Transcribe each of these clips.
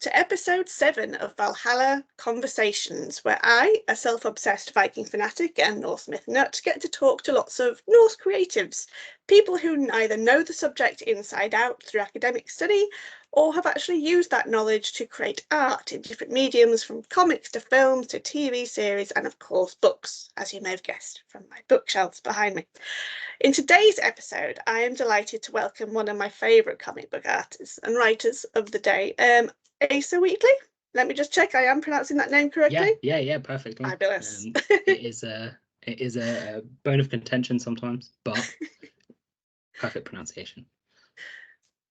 to episode 7 of Valhalla Conversations, where I, a self-obsessed Viking fanatic and Norse myth nut, get to talk to lots of Norse creatives, people who either know the subject inside out through academic study or have actually used that knowledge to create art in different mediums, from comics to films to TV series and of course books, as you may have guessed from my bookshelves behind me. In today's episode, I am delighted to welcome one of my favourite comic book artists and writers of the day, Asa Wheatley. Let me just check I am pronouncing that name correctly. Yeah, perfectly. Fabulous. It is a bone of contention sometimes, but perfect pronunciation.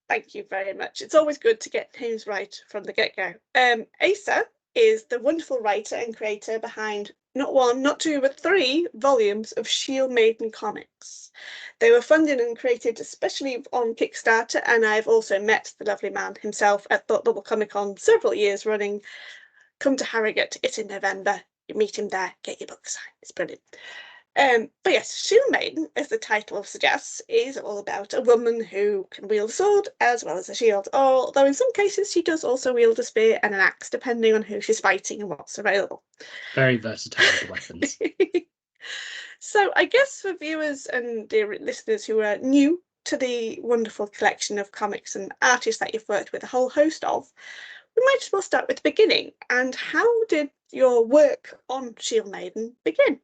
Thank you very much. It's always good to get names right from the get-go. Asa is the wonderful writer and creator behind not one, not two, but 3 volumes of Shield Maiden comics. They were funded and created especially on Kickstarter, and I've also met the lovely man himself at Thought Bubble Comic Con several years running. Come to Harrogate, it's in November. You meet him there, get your book signed. It's brilliant. But yes, Shield Maiden, as the title suggests, is all about a woman who can wield a sword as well as a shield, although in some cases she does also wield a spear and an axe, depending on who she's fighting and what's available. Very versatile with the weapons. So I guess for viewers and dear listeners who are new to the wonderful collection of comics and artists that you've worked with a whole host of, we might as well start with the beginning. And how did your work on Shield Maiden begin?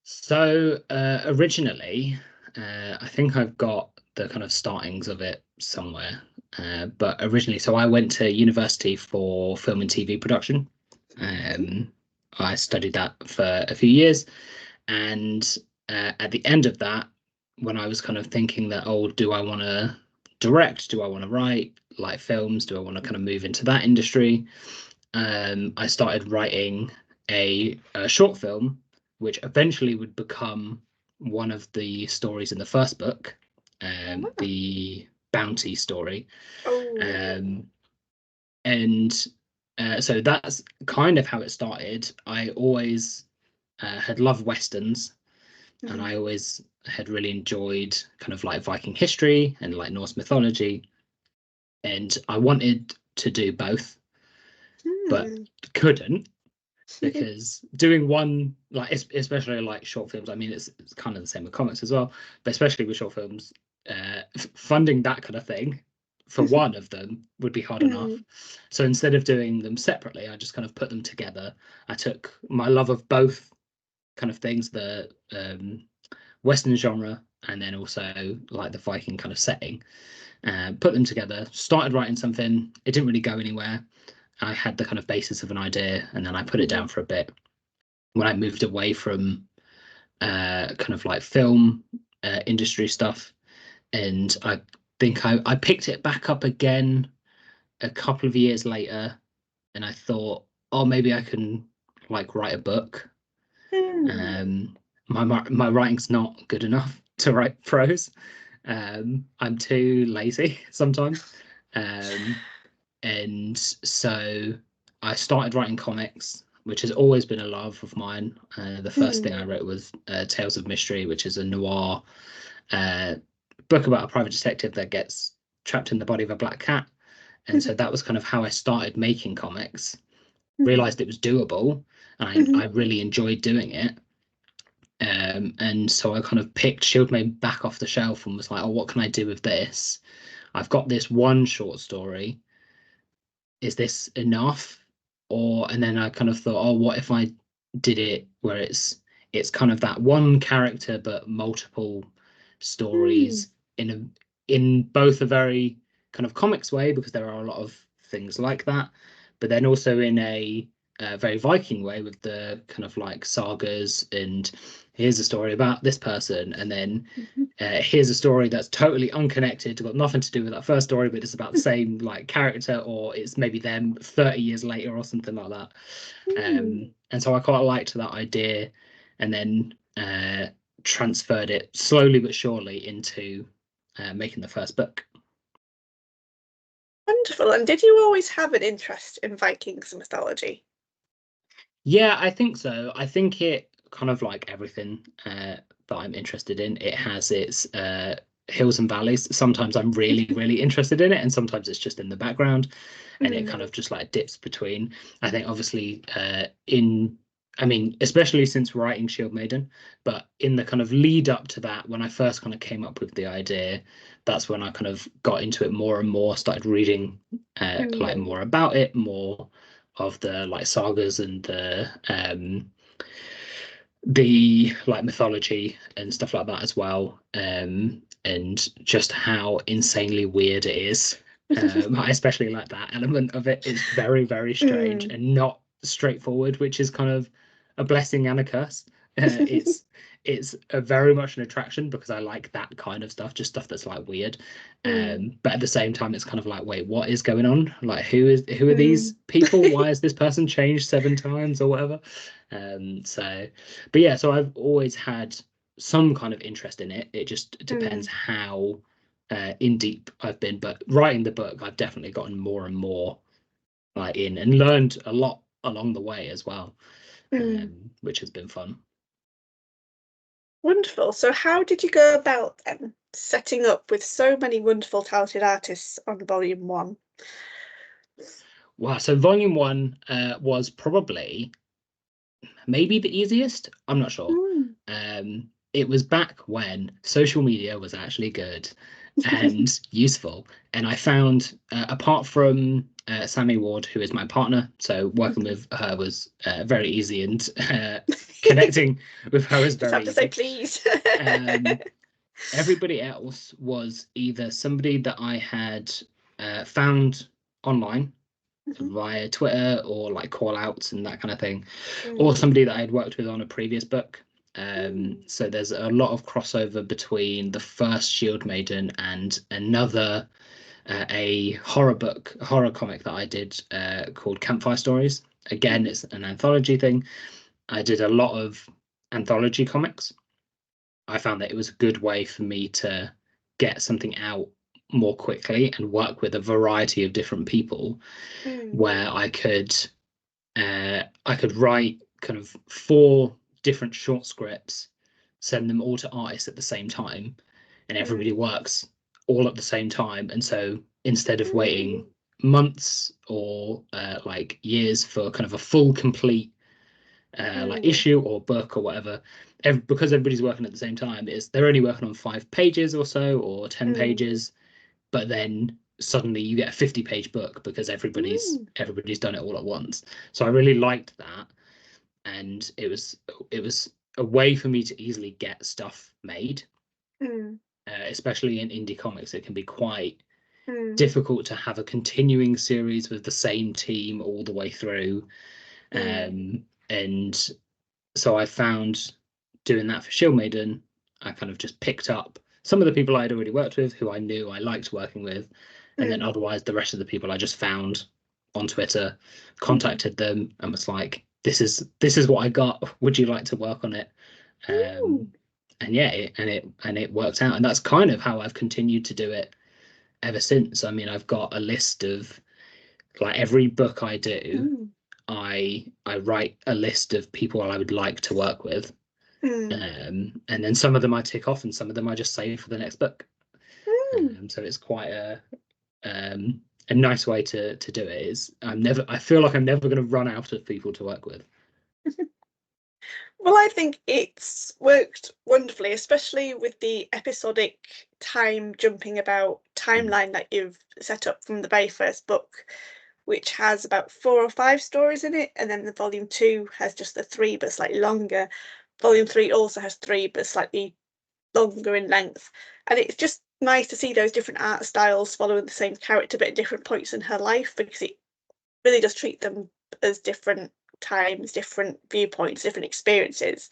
So originally, I think I've got the kind of startings of it somewhere. But originally, so I went to university for film and TV production. I studied that for a few years, and at the end of that, when I was kind of thinking that, do I want to direct? Do I want to write like films? Do I want to kind of move into that industry? I started writing a short film, which eventually would become one of the stories in the first book, the bounty story. So that's kind of how it started. I always had loved Westerns, and I always had really enjoyed kind of like Viking history and like Norse mythology. And I wanted to do both, but couldn't, because doing one, like especially like short films, I mean it's kind of the same with comics as well, but especially with short films, funding that kind of thing for one of them would be hard enough. So instead of doing them separately, I just kind of put them together. I took my love of both kind of things, the Western genre and then also like the Viking kind of setting, put them together, started writing something. It didn't really go anywhere. I had the kind of basis of an idea, and then I put it down for a bit. When I moved away from kind of like film industry stuff, and I think I picked it back up again a couple of years later, and I thought, maybe I can like write a book. My writing's not good enough to write prose. I'm too lazy sometimes. And so I started writing comics, which has always been a love of mine. The first thing I wrote was Tales of Mystery, which is a noir book about a private detective that gets trapped in the body of a black cat. And so that was kind of how I started making comics. Realized it was doable, and I really enjoyed doing it. And so I kind of picked Shield Maiden back off the shelf and was like, what can I do with this? I've got this one short story. Is this enough? And then I kind of thought, what if I did it where it's kind of that one character but multiple stories in both a very kind of comics way, because there are a lot of things like that, but then also in a very Viking way with the kind of like sagas, and here's a story about this person, and then here's a story that's totally unconnected, got nothing to do with that first story, but it's about the same like character, or it's maybe them 30 years later or something like that. And so I quite liked that idea, and then transferred it slowly but surely into making the first book. Wonderful. And did you always have an interest in Vikings mythology? Yeah, I think so. I think it kind of like everything that I'm interested in, it has its hills and valleys. Sometimes I'm really, really interested in it, and sometimes it's just in the background, and it kind of just like dips between. I think obviously especially since writing Shield Maiden, but in the kind of lead up to that, when I first kind of came up with the idea, that's when I kind of got into it more and more, started reading like more about it, more of the like sagas and the like mythology and stuff like that as well, and just how insanely weird it is. I especially like that element of it. It's very, very strange and not straightforward, which is kind of a blessing and a curse. It's a very much an attraction because I like that kind of stuff, just stuff that's like weird. But at the same time, it's kind of like, wait, what is going on? Like, who are these people? Why has this person changed 7 times or whatever? But yeah, so I've always had some kind of interest in it. It just depends how in deep I've been. But writing the book, I've definitely gotten more and more like in and learned a lot along the way as well, which has been fun. Wonderful. So how did you go about setting up with so many wonderful talented artists on volume 1? Wow, so volume 1 was probably maybe the easiest. I'm not sure. It was back when social media was actually good and useful, and I found apart from Sammy Ward, who is my partner, so working with her was very easy, and connecting with her was very Just have to easy. say please. Everybody else was either somebody that I had found online via Twitter or like call outs and that kind of thing, or somebody that I had worked with on a previous book. So there's a lot of crossover between the first Shield Maiden and another a horror comic that I did called Campfire Stories. Again, it's an anthology thing. I did a lot of anthology comics. I found that it was a good way for me to get something out more quickly and work with a variety of different people, where I could write kind of 4 different short scripts, send them all to artists at the same time, and everybody works all at the same time. And so instead of waiting months or like years for kind of a full complete like issue or book or whatever, because everybody's working at the same time, they're only working on 5 pages or so, or 10 pages, but then suddenly you get a 50-page book because everybody's done it all at once. So I really liked that, and it was a way for me to easily get stuff made. Especially in indie comics, it can be quite difficult to have a continuing series with the same team all the way through. And so I found doing that for Shield Maiden, I kind of just picked up some of the people I'd already worked with, who I knew I liked working with, and then otherwise the rest of the people I just found on Twitter, contacted them, and was like, "This is what I got. Would you like to work on it?" And yeah, it worked out, and that's kind of how I've continued to do it ever since. I mean, I've got a list of like every book I do. I write a list of people I would like to work with, and then some of them I tick off, and some of them I just save for the next book. So it's quite a nice way to do it. I feel like I'm never going to run out of people to work with. Well, I think it's worked wonderfully, especially with the episodic time jumping about timeline that you've set up from the very first book, which has about 4 or 5 stories in it, and then the volume 2 has just the 3 but slightly longer. Volume 3 also has 3 but slightly longer in length, and it's just nice to see those different art styles following the same character but at different points in her life, because it really does treat them as different times, different viewpoints, different experiences.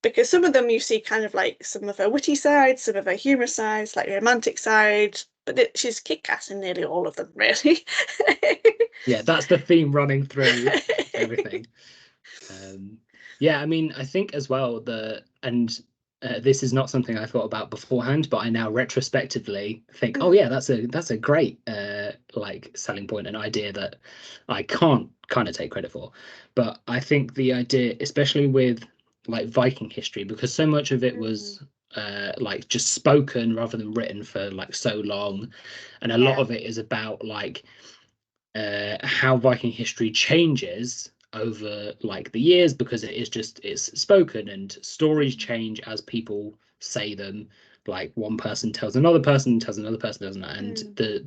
Because some of them you see kind of like some of her witty side, some of her humorous side, slightly romantic side, but she's kick-ass in nearly all of them, really. Yeah, that's the theme running through everything. Yeah, I mean, I think as well this is not something I thought about beforehand, but I now retrospectively think, oh yeah, that's a great like selling point, an idea that I can't kind of take credit for. But I think the idea, especially with like Viking history, because so much of it was like just spoken rather than written for like so long, and a lot of it is about like how Viking history changes over like the years, because it's spoken and stories change as people say them. Like one person tells another person, tells another person, doesn't it? And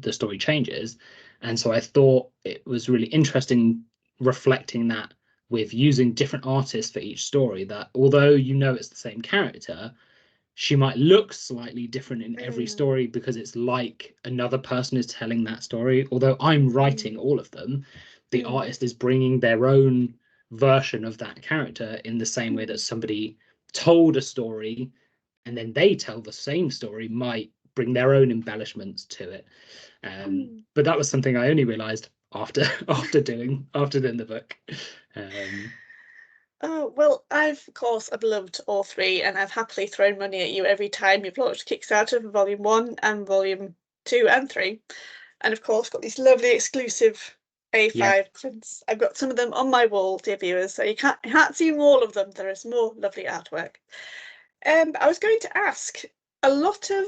the story changes. And so I thought it was really interesting reflecting that with using different artists for each story, that although you know it's the same character, she might look slightly different in every story because it's like another person is telling that story. Although I'm writing all of them, the artist is bringing their own version of that character in the same way that somebody told a story and then they tell the same story might bring their own embellishments to it. But that was something I only realized after doing the book. Oh, well, of course, I've loved all three, and I've happily thrown money at you every time you've launched Kickstarter for Volume 1 and Volume 2 and 3. And of course, got these lovely exclusive A5 prints. I've got some of them on my wall, dear viewers, so you can't see all of them. There is more lovely artwork. I was going to ask, a lot of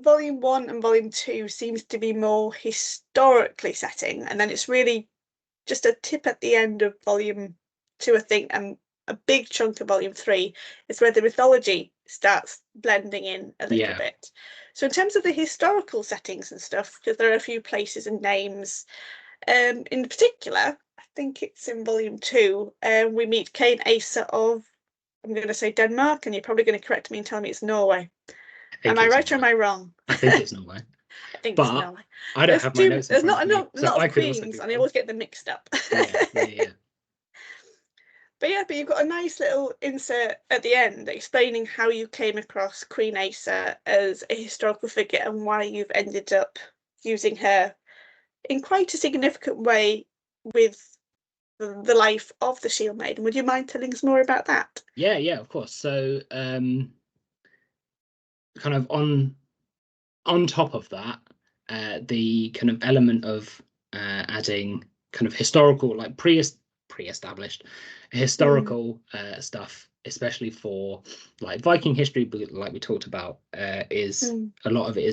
Volume 1 and Volume 2 seems to be more historically setting, and then it's really just a tip at the end of Volume 2, I think, and a big chunk of Volume 3 is where the mythology starts blending in a little bit. So in terms of the historical settings and stuff, because there are a few places and names, in particular, I think it's in Volume 2, we meet King Asa of, I'm going to say Denmark, and you're probably going to correct me and tell me it's Norway. Am I right or am I wrong? I think it's Norway. I think it's Norway. I don't have my notes in There's front not of me, a lot so of queens, and I always get them mixed up. Yeah. But you've got a nice little insert at the end explaining how you came across Queen Asa as a historical figure and why you've ended up using her in quite a significant way with the life of the Shield Maiden. Would you mind telling us more about that? Yeah, of course. So kind of on top of that, the kind of element of adding kind of historical, like pre-established historical stuff, especially for like Viking history, but like we talked about, is a lot of it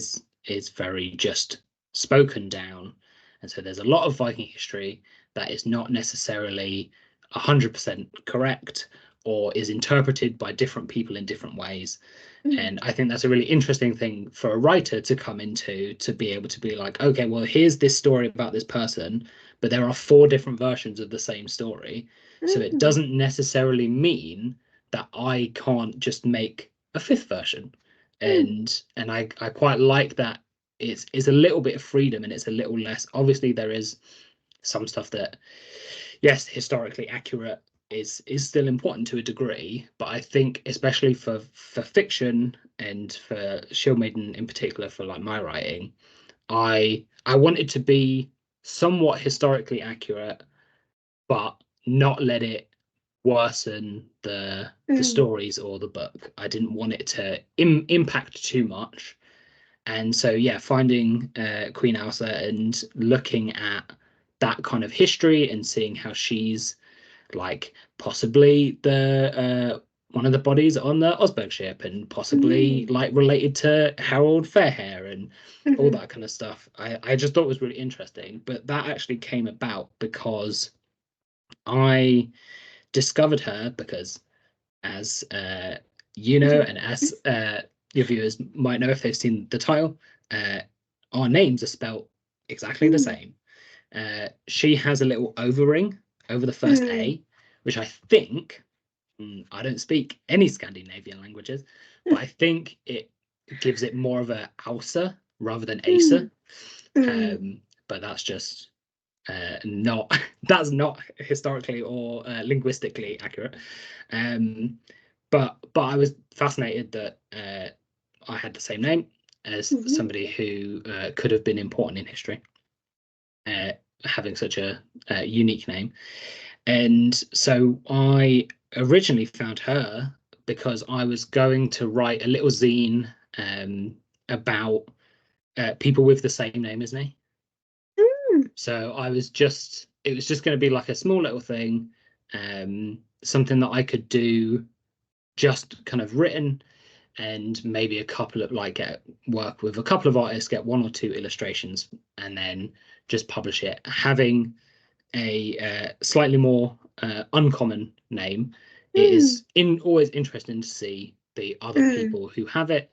is very just spoken down, and so there's a lot of Viking history that is not necessarily 100% correct or is interpreted by different people in different ways. And I think that's a really interesting thing for a writer to come into, to be able to be like, okay, well, here's this story about this person, but there are 4 different versions of the same story. So it doesn't necessarily mean that I can't just make a 5th version. And I quite like that it's a little bit of freedom, and it's a little less, obviously there is some stuff that, yes, historically accurate is still important to a degree, but I think especially for fiction and for Shield Maiden in particular, for like my writing, I wanted to be somewhat historically accurate, but not let it worsen the stories or the book. I didn't want it to impact too much. And so finding Queen Asa and looking at that kind of history and seeing how she's like possibly the one of the bodies on the Osberg ship, and possibly like related to Harold Fairhair and all that kind of stuff. I just thought was really interesting. But that actually came about because I discovered her because, as you know, and as your viewers might know if they've seen the title, our names are spelt exactly the same. She has a little overring over the first A, which I think, I don't speak any Scandinavian languages, but I think it gives it more of a Asa rather than Asa. But that's just not that's not historically or linguistically accurate. But I was fascinated that I had the same name as somebody who could have been important in history, having such a unique name. And so I originally found her because I was going to write a little zine about people with the same name as me. So it was just going to be like a small little thing, something that I could do, just kind of written and maybe a couple of work with a couple of artists, get 1 or 2 illustrations, and then just publish it. Having a slightly more uncommon name, it is always interesting to see the other people who have it.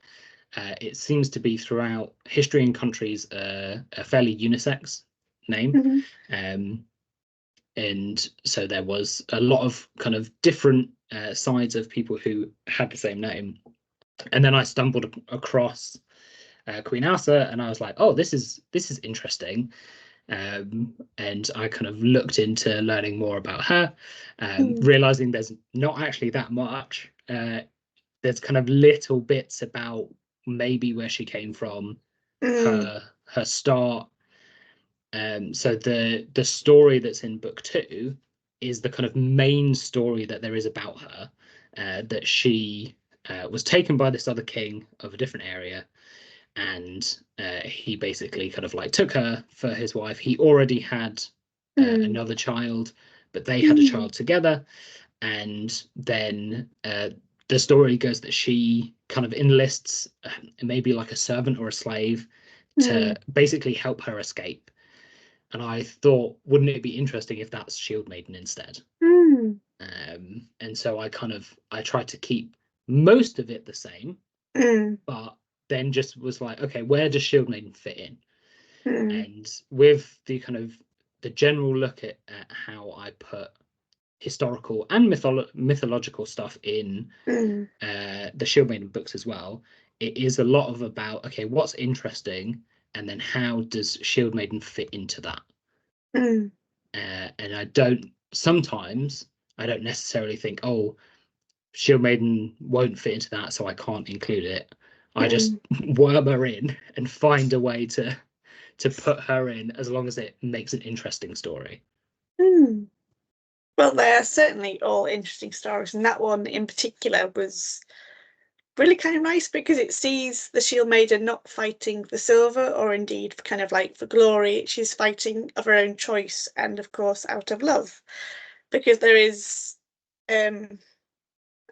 It seems to be throughout history and countries a fairly unisex name. And so there was a lot of kind of different sides of people who had the same name. And then I stumbled across Queen Asa, and I was like, oh, this is interesting. And I kind of looked into learning more about her, realizing there's not actually that much. There's kind of little bits about maybe where she came from, her start. So the story that's in book 2 is the kind of main story that there is about her, that she was taken by this other king of a different area, and he basically kind of like took her for his wife. He already had another child, but they had a child together, and then the story goes that she kind of enlists maybe like a servant or a slave to basically help her escape. And I thought, wouldn't it be interesting if that's Shield Maiden instead? And so I tried to keep most of it the same, but then just was like, okay, where does Shield Maiden fit in? And with the kind of the general look at how I put historical and mythological stuff in the Shield Maiden books as well, it is a lot of about, okay, what's interesting, and then how does Shield Maiden fit into that? And sometimes I don't necessarily think, oh, Shield Maiden won't fit into that, so I can't include it. I just worm her in and find a way to put her in, as long as it makes an interesting story. Well, they're certainly all interesting stories, and that one in particular was really kind of nice because it sees the Shield Maiden not fighting for silver or indeed kind of like for glory. She's fighting of her own choice and, of course, out of love, because there is a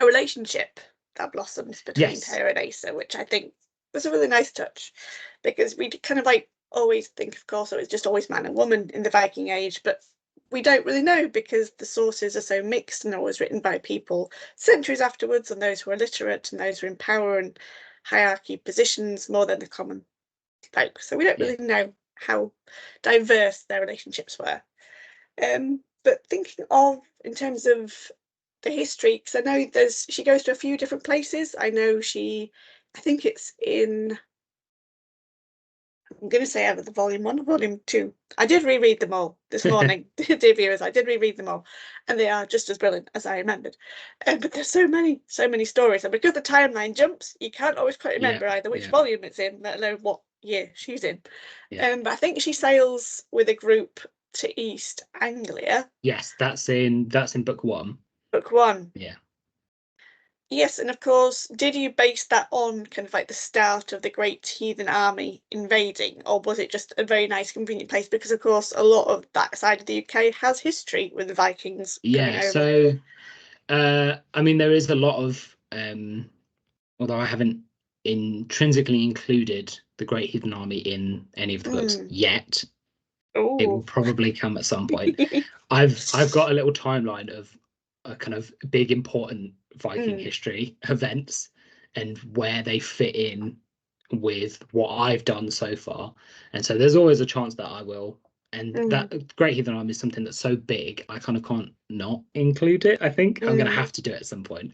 relationship that blossoms between her and Asa, which I think was a really nice touch, because we kind of like always think, of course, it was just always man and woman in the Viking Age, but we don't really know because the sources are so mixed and always written by people centuries afterwards, and those who are literate and those who are in power and hierarchy positions more than the common folk. So we don't really know how diverse their relationships were. But thinking of in terms of the history, because I know she goes to a few different places. I know I think it's in, I'm going to say either the volume 1 or volume 2. I did reread them all this morning, dear viewers. I did reread them all, and they are just as brilliant as I remembered. But there's so many stories, and because the timeline jumps, you can't always quite remember either which volume it's in, let alone what year she's in. But I think she sails with a group to East Anglia. Yes, that's in book 1. Book 1. Yeah. Yes, and of course, did you base that on kind of like the start of the Great Heathen Army invading, or was it just a very nice, convenient place? Because, of course, a lot of that side of the UK has history with the Vikings coming over. So, I mean, there is a lot of, although I haven't intrinsically included the Great Heathen Army in any of the books yet. Ooh. It will probably come at some point. I've got a little timeline of a kind of big important Viking history events and where they fit in with what I've done so far, and so there's always a chance that I will. And that Great Heathen Army is something that's so big, I kind of can't not include it. I think I'm going to have to do it at some point.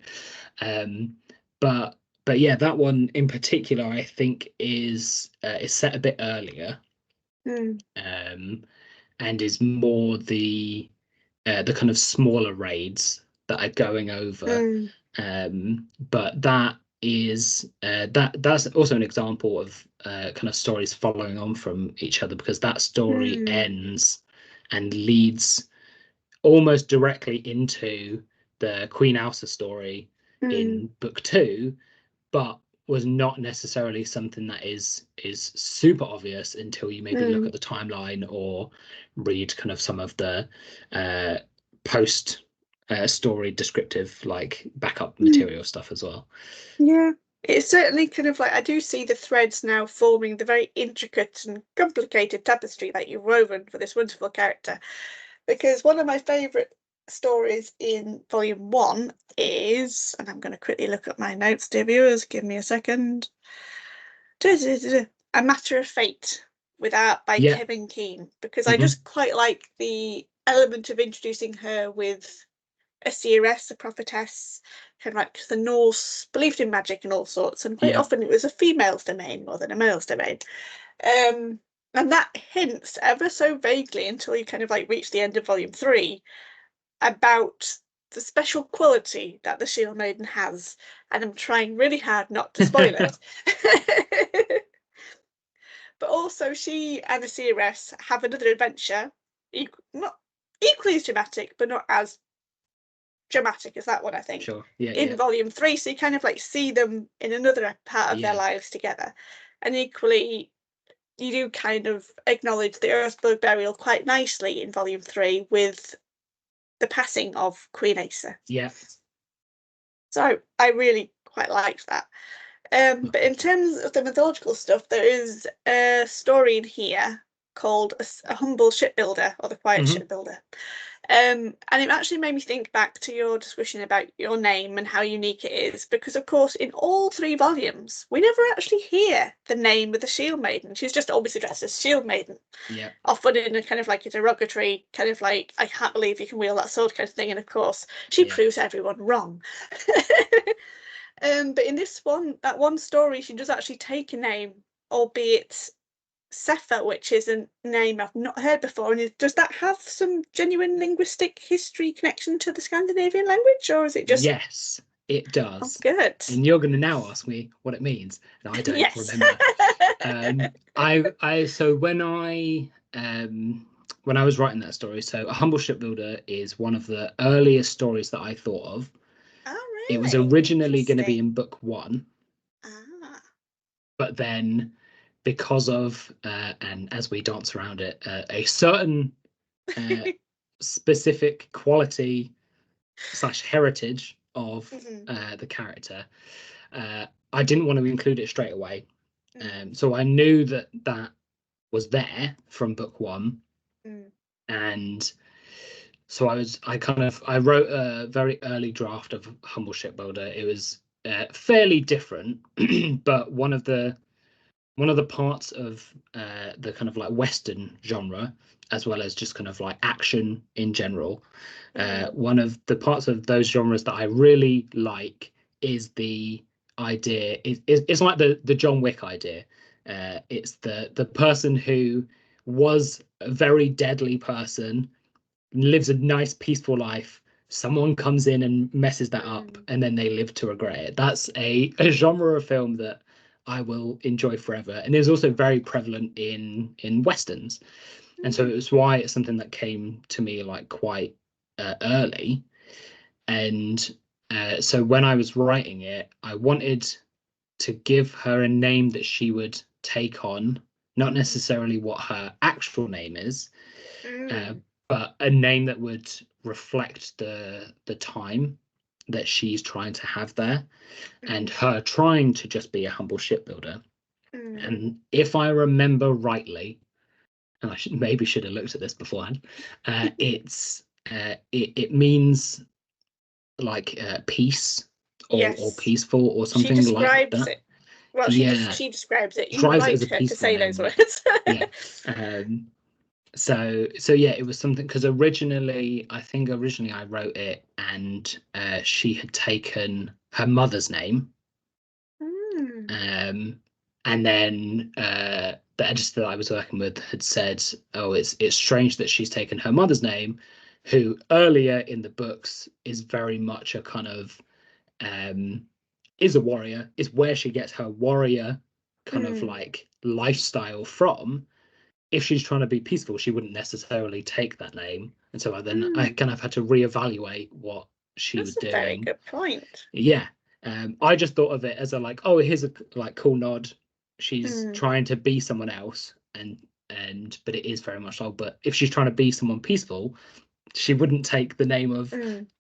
But yeah, that one in particular, I think is set a bit earlier, and is more the kind of smaller raids that are going over. But that is that's also an example of kind of stories following on from each other, because that story ends and leads almost directly into the Queen Asa story in book 2, but was not necessarily something that is super obvious until you maybe look at the timeline or read kind of some of the post story descriptive, like backup material stuff as well. Yeah, It's certainly kind of like, I do see the threads now forming the very intricate and complicated tapestry that you've woven for this wonderful character. Because one of my favourite stories in volume 1 is, and I'm going to quickly look at my notes, dear viewers, give me a second. A Matter of Fate by Yeah. Kevin Keane, because I just quite like the element of introducing her with a seeress, a prophetess, kind of like the Norse believed in magic and all sorts, and quite often it was a female's domain more than a male's domain. And that hints ever so vaguely until you kind of like reach the end of volume 3 about the special quality that the Shield Maiden has, and I'm trying really hard not to spoil it. But also, she and the seeress have another adventure, not equally as dramatic, but not as dramatic as that one, I think. Sure. Yeah. In volume 3, so you kind of like see them in another part of their lives together, and equally, you do kind of acknowledge the Earthblood burial quite nicely in volume 3 with the passing of Queen Asa. Yeah. So I really quite liked that. But in terms of the mythological stuff, there is a story in here called A Humble Shipbuilder, or The Quiet Shipbuilder. And it actually made me think back to your discussion about your name and how unique it is, because of course in all 3 volumes we never actually hear the name of the Shield Maiden. She's just always addressed as Shield Maiden. Yeah. Often in a kind of like a derogatory, kind of like, I can't believe you can wield that sword kind of thing, and of course she proves everyone wrong. But in this one, that one story, she does actually take a name, albeit Sepha, which is a name I've not heard before. And does that have some genuine linguistic history connection to the Scandinavian language, or is it just? Yes, it does. Oh, good. And you're going to now ask me what it means, and I don't remember. So when I was writing that story, so A Humble Shipbuilder is one of the earliest stories that I thought of. Oh, really? It was originally going to be in book 1. But then, because of and as we dance around it, a certain specific quality / heritage of the character, I didn't want to include it straight away. So I knew that was there from book 1, and so I wrote a very early draft of Humble Shipbuilder. It was fairly different, but one of the parts of the kind of like Western genre, as well as just kind of like action in general, one of the parts of those genres that I really like is the idea. It's like the John Wick idea. It's the person who was a very deadly person, lives a nice peaceful life. Someone comes in and messes that up, and then they live to regret it. That's a genre of film that I will enjoy forever, and is also very prevalent in westerns. And so it was why it's something that came to me like quite early. And so when I was writing it, I wanted to give her a name that she would take on, not necessarily what her actual name is, but a name that would reflect the time that she's trying to have there, and her trying to just be a humble shipbuilder. And if I remember rightly, and I should have looked at this beforehand, it means like peace or peaceful or something like that. It. Well, she describes it. You Describes like it as a her to say name, those words. So yeah, it was something, because originally I wrote it, and she had taken her mother's name, and then the editor that I was working with had said, "Oh, it's strange that she's taken her mother's name, who earlier in the books is very much a kind of is a warrior, is where she gets her warrior kind of like lifestyle from. If she's trying to be peaceful, she wouldn't necessarily take that name." And so I kind of had to reevaluate what she was doing. Very good point. Yeah. I just thought of it as a like, oh, here's a like cool nod. She's trying to be someone else, but it is very much like, but if she's trying to be someone peaceful, she wouldn't take the name of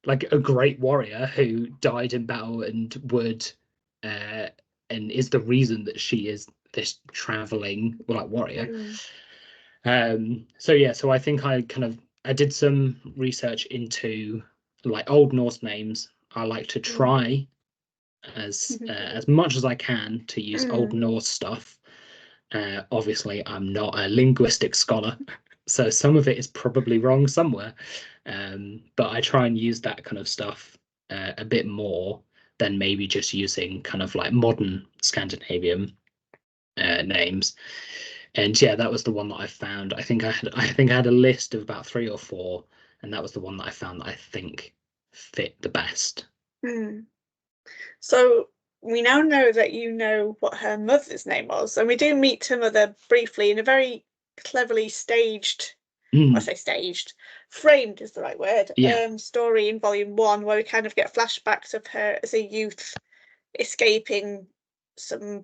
like a great warrior who died in battle and would is the reason that she is this traveling warrior. So I think I did some research into Old Norse names. I like to try as much as I can to use Old Norse stuff. Obviously, I'm not a linguistic scholar, so some of it is probably wrong somewhere. But I try and use that kind of stuff a bit more than maybe just using kind of modern Scandinavian names. And yeah, that was the one that I found. I think I had a list of about 3 or 4, and that was the one that I found that I think fit the best. So we now know that you know what her mother's name was, and we do meet her mother briefly in a very cleverly staged, I say staged, framed is the right word, story in volume 1, where we kind of get flashbacks of her as a youth escaping some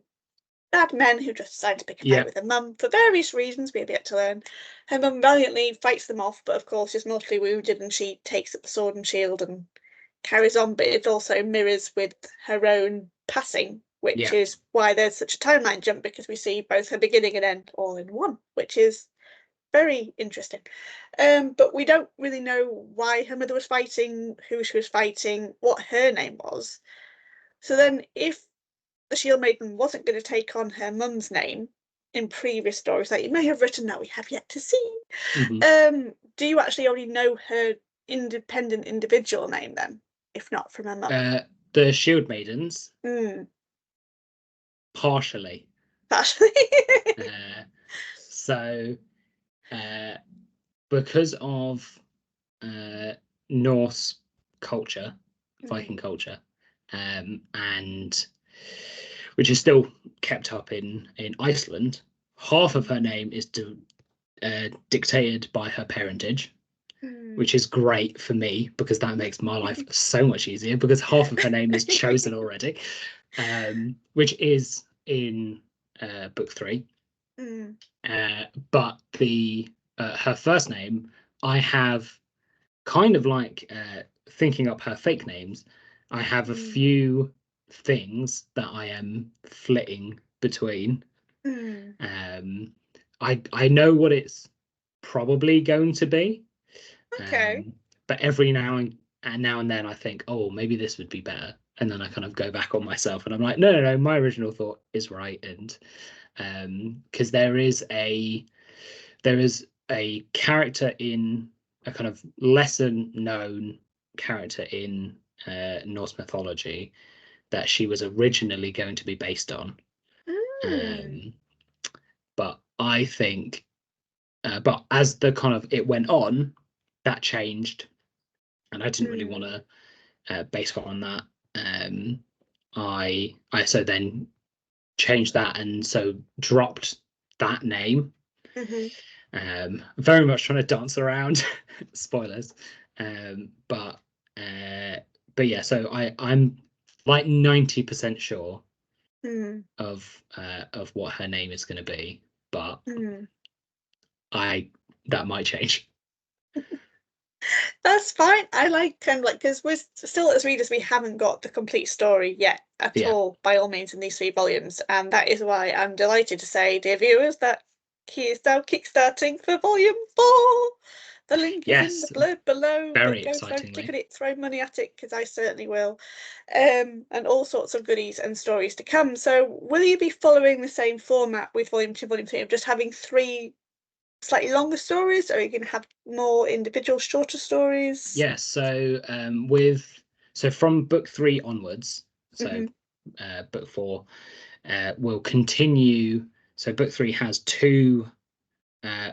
bad men who just decided to pick a fight with her mum for various reasons we have yet to learn. Her mum valiantly fights them off, but of course she's mortally wounded, and she takes up the sword and shield and carries on. But it also mirrors with her own passing, which is why there's such a timeline jump, because we see both her beginning and end all in one, which is very interesting. But we don't really know why her mother was fighting, who she was fighting, what her name was. So then if the Shield Maiden wasn't going to take on her mum's name in previous stories that you may have written that we have yet to see, do you actually already know her independent individual name then, if not from her mum? The Shield Maidens? Partially. So because of Norse culture, Viking culture, and which is still kept up in Iceland, half of her name is dictated by her parentage, which is great for me because that makes my life so much easier, because half of her name is chosen already, which is in book 3. But her first name, I have kind of thinking up her fake names. I have a few things that I am flitting between. I know what it's probably going to be. But every now and then I think, oh, maybe this would be better, and then I kind of go back on myself and I'm like, no, my original thought is right. And because there is a character in a kind of lesser known character in Norse mythology that she was originally going to be based on. But I think but as the kind of it went on, that changed, and I didn't really want to base it on that. I so then changed that, and so dropped that name. Very much trying to dance around spoilers, but yeah, so I'm like 90% sure of what her name is going to be, but that might change. That's fine. I like because we're still, as readers, we haven't got the complete story yet at all, by all means, in these 3 volumes, and that is why I'm delighted to say, dear viewers, that he is now kickstarting for volume 4. The link is in the blurb below. Very go excitingly. click on it, throw money at it, because I certainly will. And all sorts of goodies and stories to come. So will you be following the same format with volume 2, volume 3, of just having 3 slightly longer stories, or are you going to have more individual shorter stories? Yes, so from book 3 onwards, so book 4 will continue. So book 3 has 2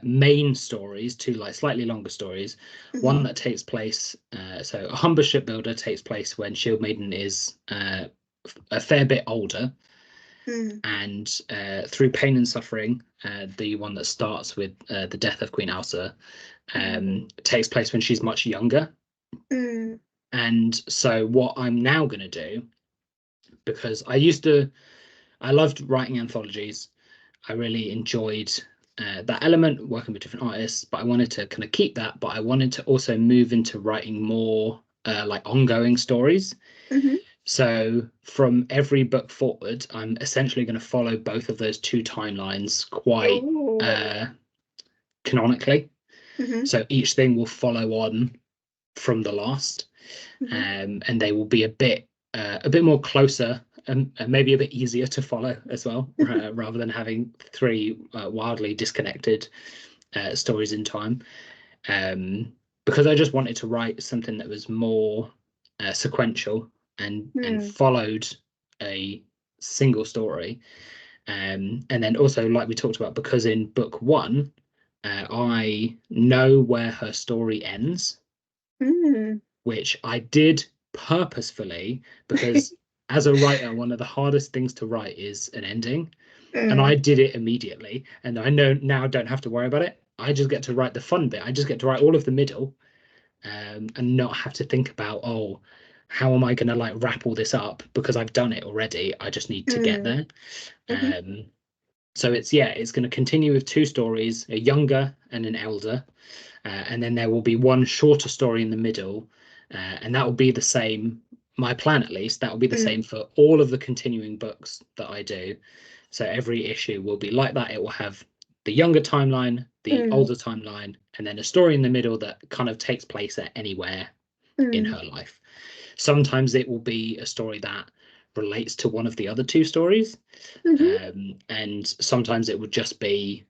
main stories, 2 slightly longer stories. One that takes place, so A Humber Shipbuilder takes place when Shield Maiden is a fair bit older, and Through Pain and Suffering, the one that starts with the death of Queen Asa, takes place when she's much younger. And so what I'm now going to do, because I loved writing anthologies, I really enjoyed that element, working with different artists, but I wanted to kind of keep that, but I wanted to also move into writing more ongoing stories. So from every book forward, I'm essentially going to follow both of those two timelines quite canonically. So each thing will follow on from the last, and they will be a bit more closer and maybe a bit easier to follow as well, rather than having three wildly disconnected stories in time. Because I just wanted to write something that was more sequential and followed a single story. And then also, like we talked about, because in book one, I know where her story ends, which I did purposefully, because as a writer, one of the hardest things to write is an ending. And I did it immediately. And I know now I don't have to worry about it. I just get to write the fun bit. I just get to write all of the middle, and not have to think about, oh, how am I going to like wrap all this up, because I've done it already. I just need to get there. So it's going to continue with two stories, a younger and an elder, and then there will be one shorter story in the middle, and that will be the same. My plan, at least, that will be the same for all of the continuing books that I do. So every issue will be like that. It will have the younger timeline, the older timeline, and then a story in the middle that kind of takes place at anywhere in her life. Sometimes it will be a story that relates to one of the other two stories, and sometimes it would just be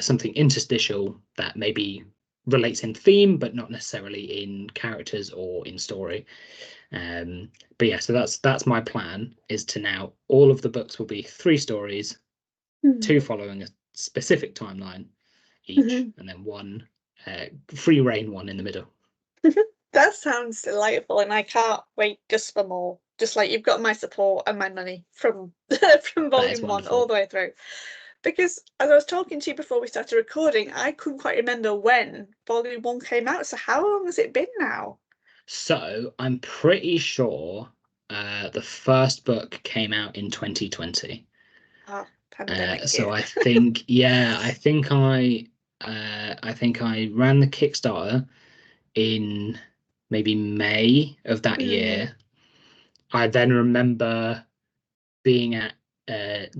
something interstitial that maybe relates in theme but not necessarily in characters or in story. But yeah, so that's my plan, is to now all of the books will be three stories, two following a specific timeline each, and then one free reign one in the middle. That sounds delightful, and I can't wait just for more. Just like you've got my support and my money from from volume one all the way through. Because as I was talking to you before we started recording, I couldn't quite remember when volume one came out. So how long has it been now? So I'm pretty sure the first book came out in 2020. Oh, pandemic So year. I think, I think I ran the Kickstarter in maybe May of that year. I then remember being at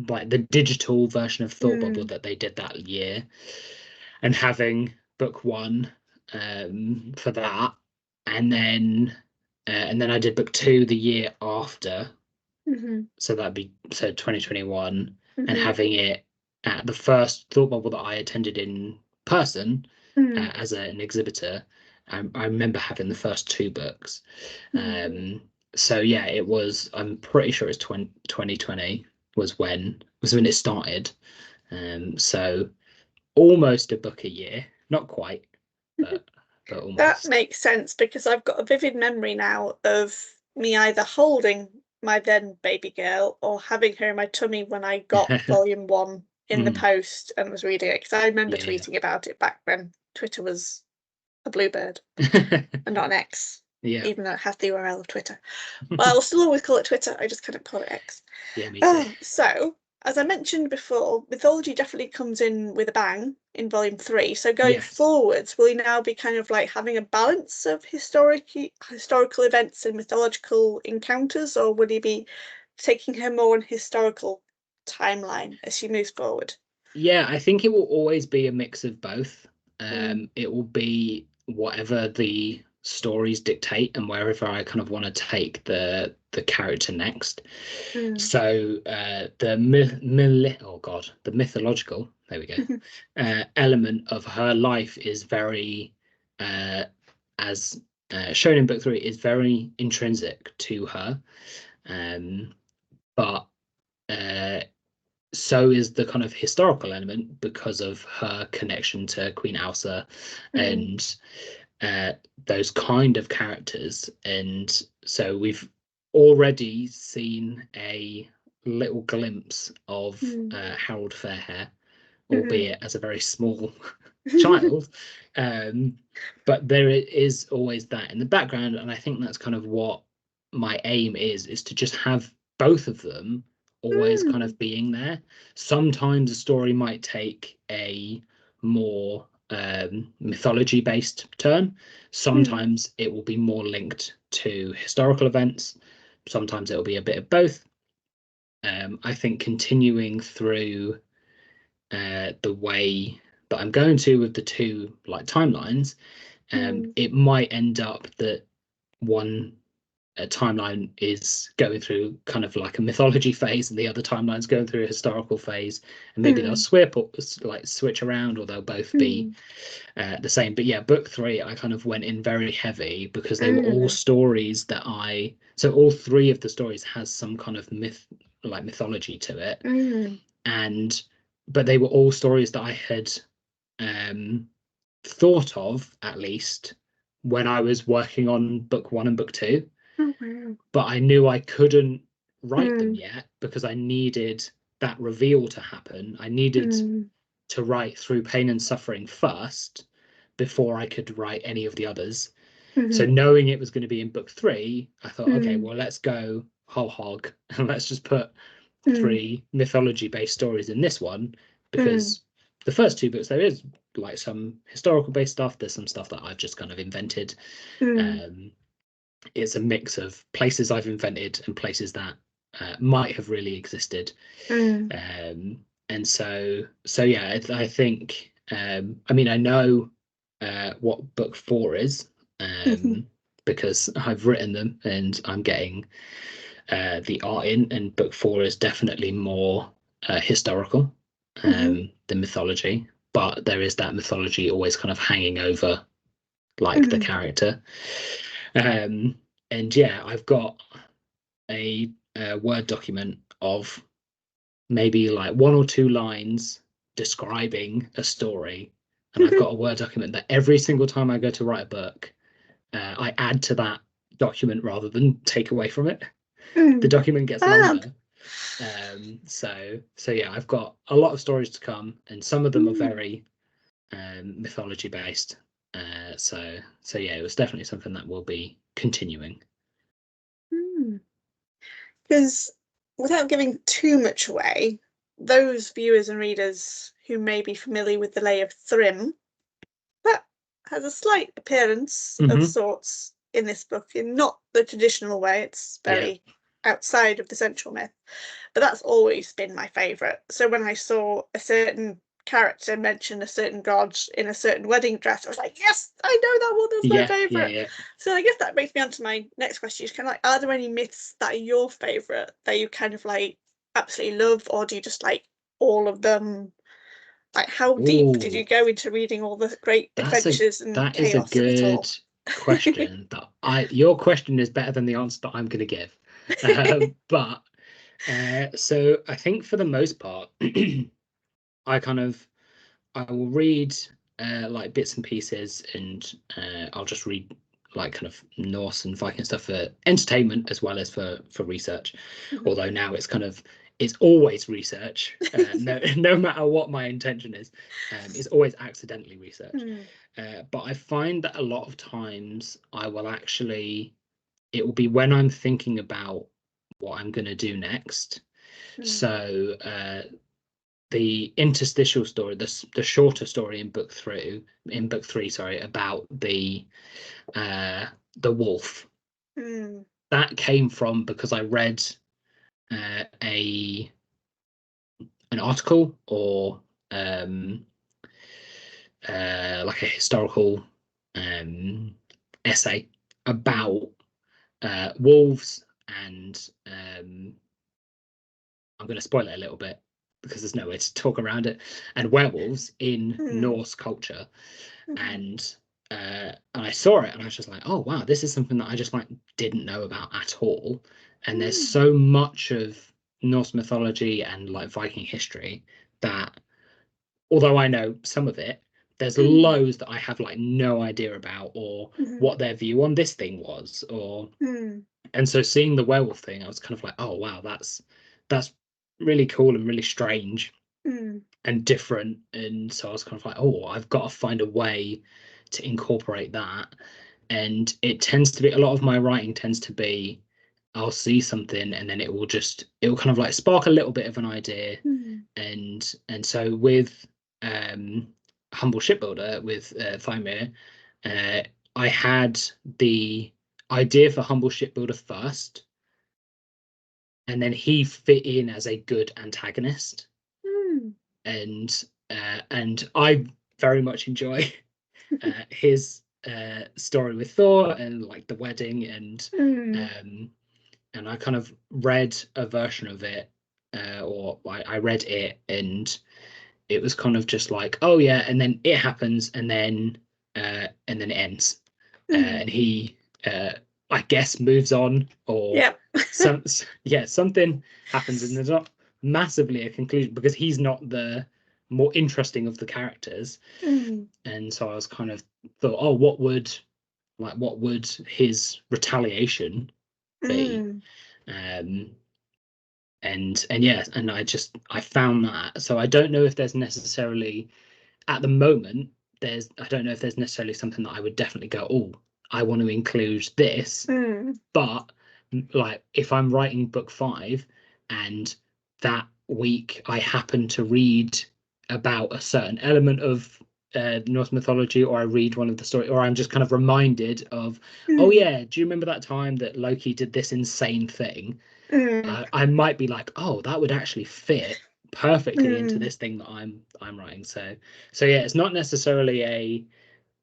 like the digital version of Thought Bubble that they did that year, and having book one for that, and then I did book two the year after. So that'd be 2021, and having it at the first Thought Bubble that I attended in person as an exhibitor. I remember having the first two books. So yeah, it was. I'm pretty sure it's 2020 was when it started. So almost a book a year, not quite, but almost. That makes sense, because I've got a vivid memory now of me either holding my then baby girl or having her in my tummy when I got volume one in the post and was reading it, because I remember tweeting about it back when Twitter was a bluebird and not an X. Even though it has the URL of Twitter. But I'll still always call it Twitter, I just couldn't call it X. Yeah, me too. So, as I mentioned before, mythology definitely comes in with a bang in volume three. So going forwards, will you now be kind of like having a balance of historical events and mythological encounters, or will you be taking her more on historical timeline as she moves forward? Yeah, I think it will always be a mix of both. It will be whatever the stories dictate and wherever I kind of want to take the character next. So the mythological, there we go, element of her life is very as shown in book three, is very intrinsic to her, but so is the kind of historical element because of her connection to Queen Asa and those kind of characters. And so we've already seen a little glimpse of Harold Fairhair, albeit as a very small child. But there is always that in the background, and I think that's kind of what my aim is to just have both of them always kind of being there. Sometimes a story might take a more mythology based turn. Sometimes it will be more linked to historical events. Sometimes it'll be a bit of both. I think continuing through the way that I'm going to with the two like timelines, it might end up that one timeline is going through kind of like a mythology phase and the other timeline's going through a historical phase, and maybe they'll switch around, or they'll both be the same. But yeah, book 3 I kind of went in very heavy because they were all stories that so all 3 of the stories has some kind of mythology to it, but they were all stories that I had thought of at least when I was working on book 1 and book 2. But I knew I couldn't write them yet because I needed that reveal to happen. I needed to write Through Pain and Suffering first before I could write any of the others. So knowing it was going to be in book 3, I thought, okay, well, let's go whole hog and let's just put 3 mythology-based stories in this one, because the first 2 books, there is like some historical-based stuff. There's some stuff that I've just kind of invented. It's a mix of places I've invented and places that might have really existed. And so yeah, I think, I mean, I know what book 4 is, because I've written them and I'm getting the art in, and book 4 is definitely more historical than mythology, but there is that mythology always kind of hanging over like the character. And yeah, I've got a Word document of maybe like 1 or 2 lines describing a story, and I've got a Word document that every single time I go to write a book, I add to that document rather than take away from it. The document gets longer. So yeah, I've got a lot of stories to come, and some of them are very mythology based. So yeah, it was definitely something that will be continuing. Because without giving too much away, those viewers and readers who may be familiar with the Lay of Thrym, that has a slight appearance of sorts in this book, in not the traditional way. It's very outside of the central myth, but that's always been my favourite. So when I saw a certain character mention a certain god in a certain wedding dress, I was like, yes, I know that one, that's my favourite. So I guess that brings me on to my next question. Kind of like, are there any myths that are your favourite that you kind of like absolutely love, or do you just like all of them? Like, how deep did you go into reading all the great adventures and chaos of it all? That is a good question. Your question is better than the answer that I'm going to give. But so I think for the most part, I will read like bits and pieces, and I'll just read like kind of Norse and Viking stuff for entertainment as well as for research. Although now it's always research, no matter what my intention is. It's always accidentally research. But I find that a lot of times it will be when I'm thinking about what I'm going to do next. So the interstitial story, the shorter story in book 3, about the wolf, that came from because I read an article or like a historical essay about wolves, and I'm going to spoil it a little bit because there's no way to talk around it, and werewolves in Norse culture. And I saw it and I was just like, oh wow, this is something that I just like didn't know about at all. And there's so much of Norse mythology and like Viking history that, although I know some of it, there's loads that I have like no idea about, or what their view on this thing was, or and so seeing the werewolf thing, I was kind of like, oh wow, that's really cool and really strange and different. And so I was kind of like, oh, I've got to find a way to incorporate that. And it tends to be, a lot of my writing tends to be, I'll see something and then it will kind of like spark a little bit of an idea. And so with Humble Shipbuilder, with Thymir, I had the idea for Humble Shipbuilder first, and then he fit in as a good antagonist. Mm. And I very much enjoy his story with Thor and like the wedding, and I kind of read a version of it, or I read it, and it was kind of just like, oh yeah, and then it happens, and then it ends, and he, I guess, moves on, or something happens, and there's not massively a conclusion because he's not the more interesting of the characters, and so I was kind of thought, oh, what would his retaliation be? And yeah, and I found that. So I don't know if there's necessarily at the moment I don't know if there's necessarily something that I would definitely go, oh, I want to include this. But like if I'm writing book 5 and that week I happen to read about a certain element of Norse mythology, or I read one of the story, or I'm just kind of reminded of, oh yeah, do you remember that time that Loki did this insane thing? I might be like, oh, that would actually fit perfectly into this thing that I'm writing. So yeah, it's not necessarily a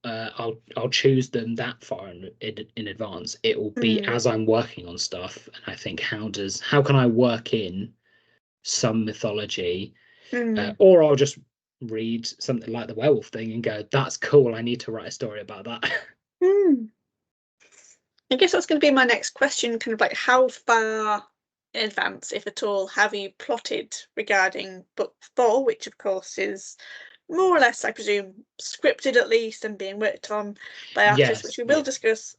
I'll choose them that far in advance. It will be as I'm working on stuff, and I think how can I work in some mythology, or I'll just read something like the werewolf thing and go, that's cool, I need to write a story about that. I guess that's going to be my next question, kind of like how far in advance, if at all, have you plotted regarding book 4, which of course is more or less, I presume, scripted at least and being worked on by artists, which we will discuss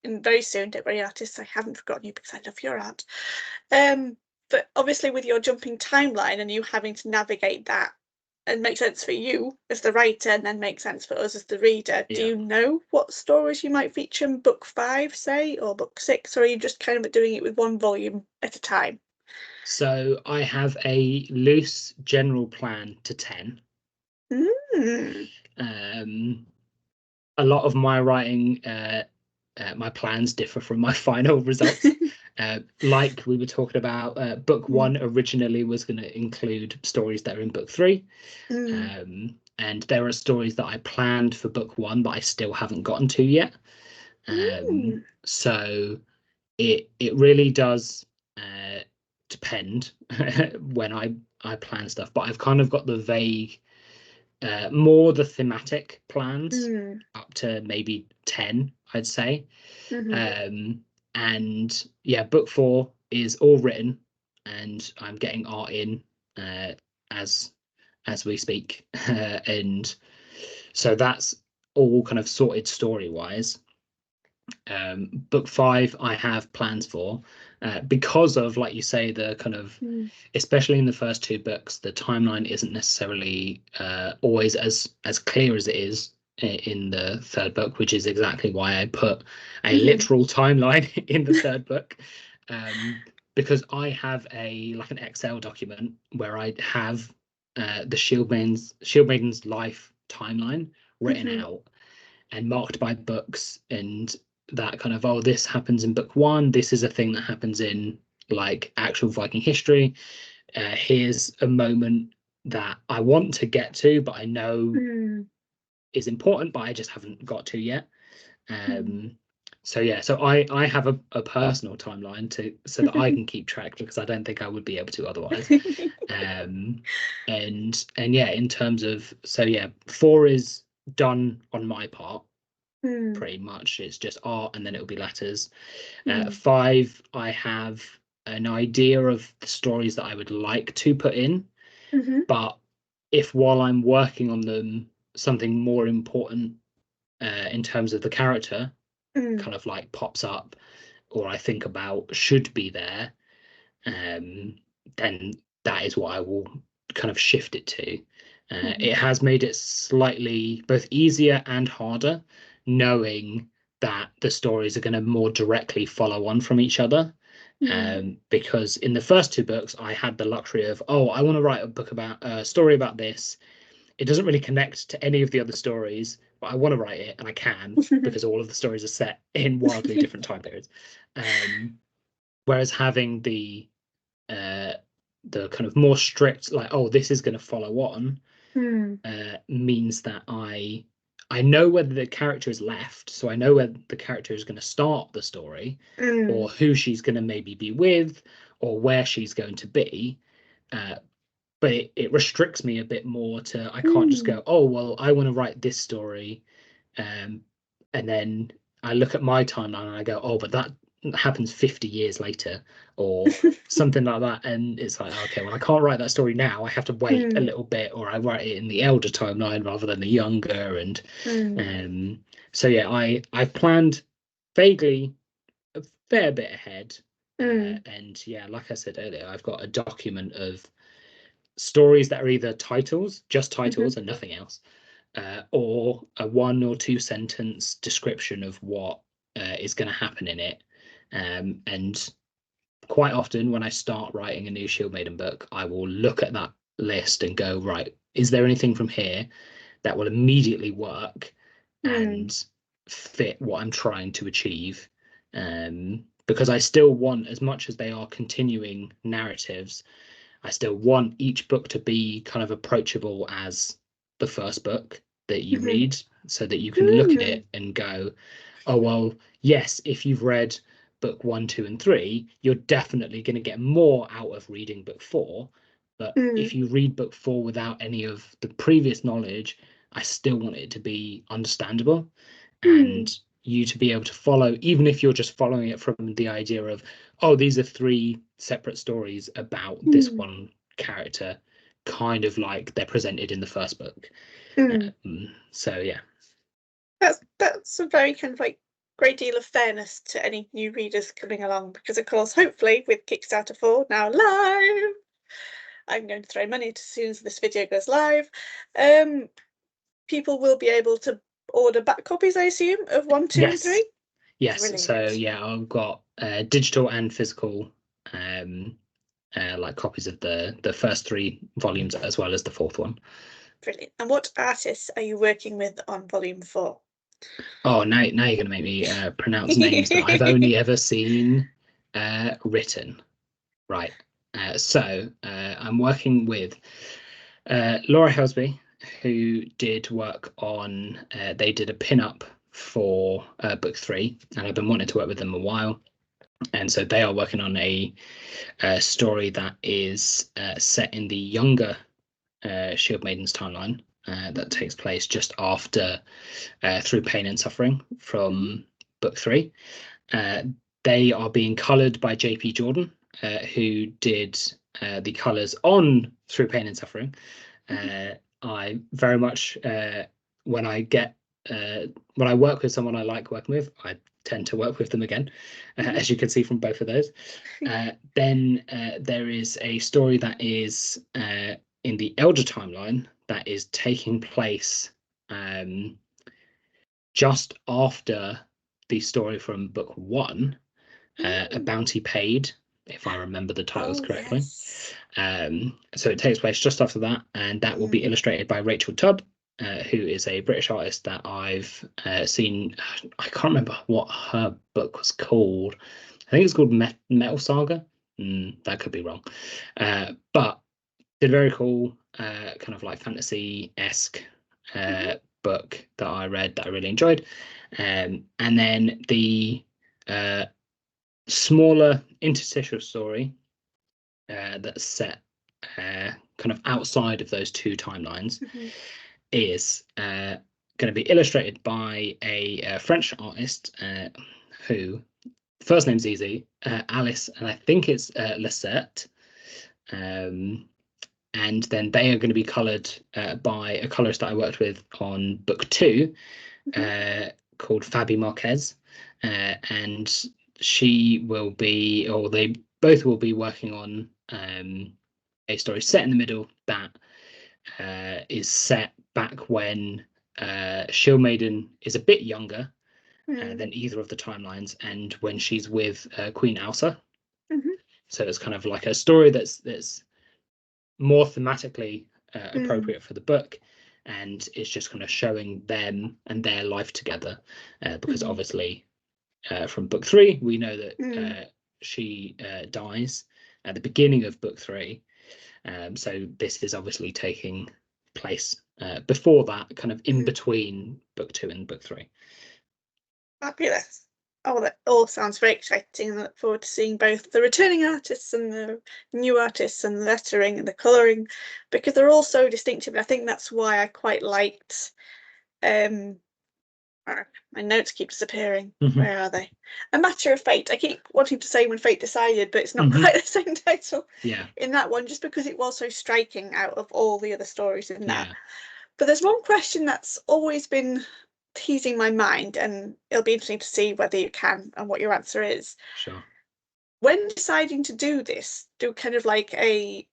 very soon. Don't worry, artists, I haven't forgotten you because I love your art. But obviously with your jumping timeline and you having to navigate that and make sense for you as the writer and then make sense for us as the reader, do you know what stories you might feature in book 5, say, or book 6, or are you just kind of doing it with one volume at a time? So I have a loose general plan to 10. A lot of my writing, my plans differ from my final results. Like we were talking about, book 1 originally was going to include stories that are in book 3. And there are stories that I planned for book 1 that I still haven't gotten to yet. So it really does depend when I plan stuff, but I've kind of got the vague, more the thematic plans up to maybe 10, I'd say. And yeah, book 4 is all written, and I'm getting art in as we speak, and so that's all kind of sorted story wise. Book 5 I have plans for, because of, like you say, the kind of, especially in the first 2 books, the timeline isn't necessarily always as clear as it is in the 3rd book, which is exactly why I put a literal timeline in the 3rd book, because I have an Excel document where I have the Shield Maiden's life timeline written out and marked by books, and that kind of, oh, this happens in book 1, this is a thing that happens in like actual Viking history, here's a moment that I want to get to but I know is important but I just haven't got to yet. So yeah, so I have a personal timeline so that I can keep track, because I don't think I would be able to otherwise. And yeah, in terms of, so yeah, 4 is done on my part. Pretty much it's just art and then it'll be letters. 5, I have an idea of the stories that I would like to put in, but if while I'm working on them something more important in terms of the character kind of like pops up, or I think about should be there, then that is what I will kind of shift it to. It has made it slightly both easier and harder, knowing that the stories are going to more directly follow on from each other. Because in the first 2 books, I had the luxury of, oh, I want to write a book about a story about this. It doesn't really connect to any of the other stories, but I want to write it, and I can because all of the stories are set in wildly different time periods. whereas having the kind of more strict, like, oh, this is going to follow on, means that I know whether the character is left, so I know where the character is going to start the story, or who she's going to maybe be with, or where she's going to be. But it restricts me a bit more to, I can't just go, oh, well, I want to write this story. And then I look at my timeline and I go, oh, but that happens 50 years later, or something like that. And it's like, okay, well, I can't write that story now. I have to wait a little bit, or I write it in the elder timeline rather than the younger. And so, yeah, I've planned vaguely a fair bit ahead. And yeah, like I said earlier, I've got a document of stories that are either titles, just titles and nothing else, or a 1 or 2 sentence description of what is going to happen in it. And quite often when I start writing a new Shield Maiden book, I will look at that list and go, right, is there anything from here that will immediately work and fit what I'm trying to achieve? Because I still want, as much as they are continuing narratives, I still want each book to be kind of approachable as the first book that you read, so that you can look at it and go, oh, well, yes, if you've read book 1, 2, and 3, you're definitely going to get more out of reading book 4. But if you read book 4 without any of the previous knowledge, I still want it to be understandable and you to be able to follow, even if you're just following it from the idea of, oh, these are 3 separate stories about this one character, kind of like they're presented in the first book. So yeah, that's a very kind of like great deal of fairness to any new readers coming along, because of course, hopefully with Kickstarter 4 now live, I'm going to throw money as soon as this video goes live, people will be able to order back copies, I assume, of 1, 2, and 3. Yes. Brilliant. So yeah, I've got digital and physical like copies of the first 3 volumes as well as the 4th one. Brilliant. And what artists are you working with on volume 4? Oh, now you're going to make me pronounce names that I've only ever seen written. Right. So I'm working with Laura Helsby, who did work on, they did a pin-up for book 3, and I've been wanting to work with them a while. And so they are working on a story that is set in the younger Shield Maiden's timeline that takes place just after Through Pain and Suffering from book 3. They are being coloured by JP Jordan, who did the colours on Through Pain and Suffering. I very much, when I work with someone I like working with, I tend to work with them again, as you can see from both of those. Then there is a story that is in the Elder timeline that is taking place just after the story from book 1, A Bounty Paid, if I remember the titles correctly. Yes. So it takes place just after that, and that will be illustrated by Rachel Tubb, who is a British artist that I've seen. I can't remember what her book was called. I think it's called Metal Saga. That could be wrong. But did a very cool kind of like fantasy-esque book that I read that I really enjoyed. And then the smaller interstitial story that's set kind of outside of those 2 timelines is going to be illustrated by a French artist who, first name's easy, Alice, and I think it's Lacerte. And then they are going to be coloured by a colourist that I worked with on book 2 called Fabi Marquez. And she will be, or they both will be working on a story set in the middle that is set back when Shield Maiden is a bit younger than either of the timelines, and when she's with Queen Asa. So it's kind of like a story that's more thematically appropriate for the book, and it's just kind of showing them and their life together, because obviously from book 3 we know that she dies at the beginning of book 3. So this is obviously taking place before that, kind of in between book 2 and book 3. Fabulous. Oh, that all sounds very exciting. I look forward to seeing both the returning artists and the new artists and the lettering and the colouring, because they're all so distinctive. And I think that's why I quite liked my notes keep disappearing. Where are they? A Matter of Fate. I keep wanting to say When Fate Decided, but it's not quite the same title. Yeah. In that one, just because it was so striking out of all the other stories in that. Yeah. But there's one question that's always been teasing my mind, and it'll be interesting to see whether you can and what your answer is. Sure. When deciding to do this, do kind of like a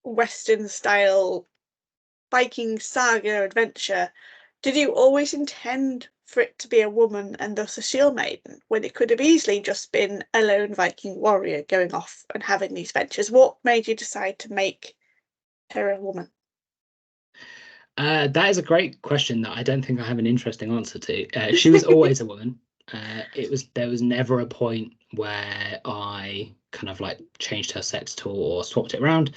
Western style Viking saga adventure, did you always intend for it to be a woman and thus a Shield Maiden, when it could have easily just been a lone Viking warrior going off and having these adventures? What made you decide to make her a woman? That is a great question that I don't think I have an interesting answer to. She was always a woman. There was never a point where I kind of like changed her sex at all or swapped it around.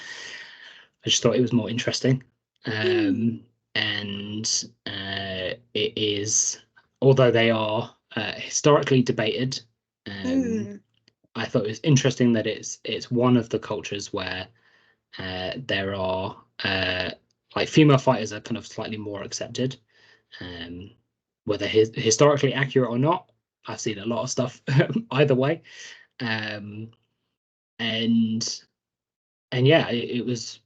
I just thought it was more interesting. And it is, although they are historically debated, I thought it was interesting that it's one of the cultures where there are like female fighters are kind of slightly more accepted. Whether historically accurate or not, I've seen a lot of stuff either way. And yeah, it was.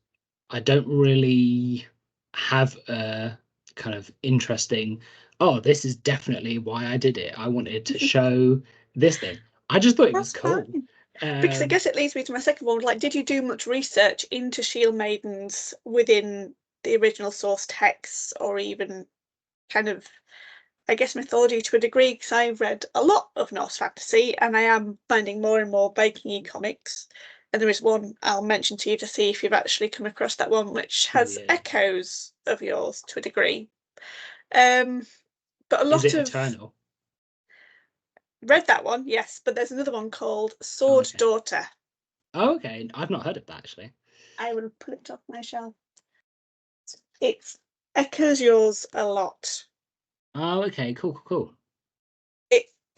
I don't really have a kind of interesting. Oh, this is definitely why I did it. I wanted to show this thing. I just thought it was That's cool. fine. Because I guess it leads me to my second one. Like, did you do much research into Shield Maidens within the original source texts, or even kind of, I guess, mythology to a degree? Because I've read a lot of Norse fantasy, and I am finding more and more Viking comics. And there is one I'll mention to you to see if you've actually come across that one, which has echoes of yours to a degree. But a Is lot it of Eternal? read that one, yes, but there's another one called Sword Daughter. Oh, okay. I've not heard of that actually. I will pull it off my shelf. It echoes yours a lot. Oh, okay. Cool.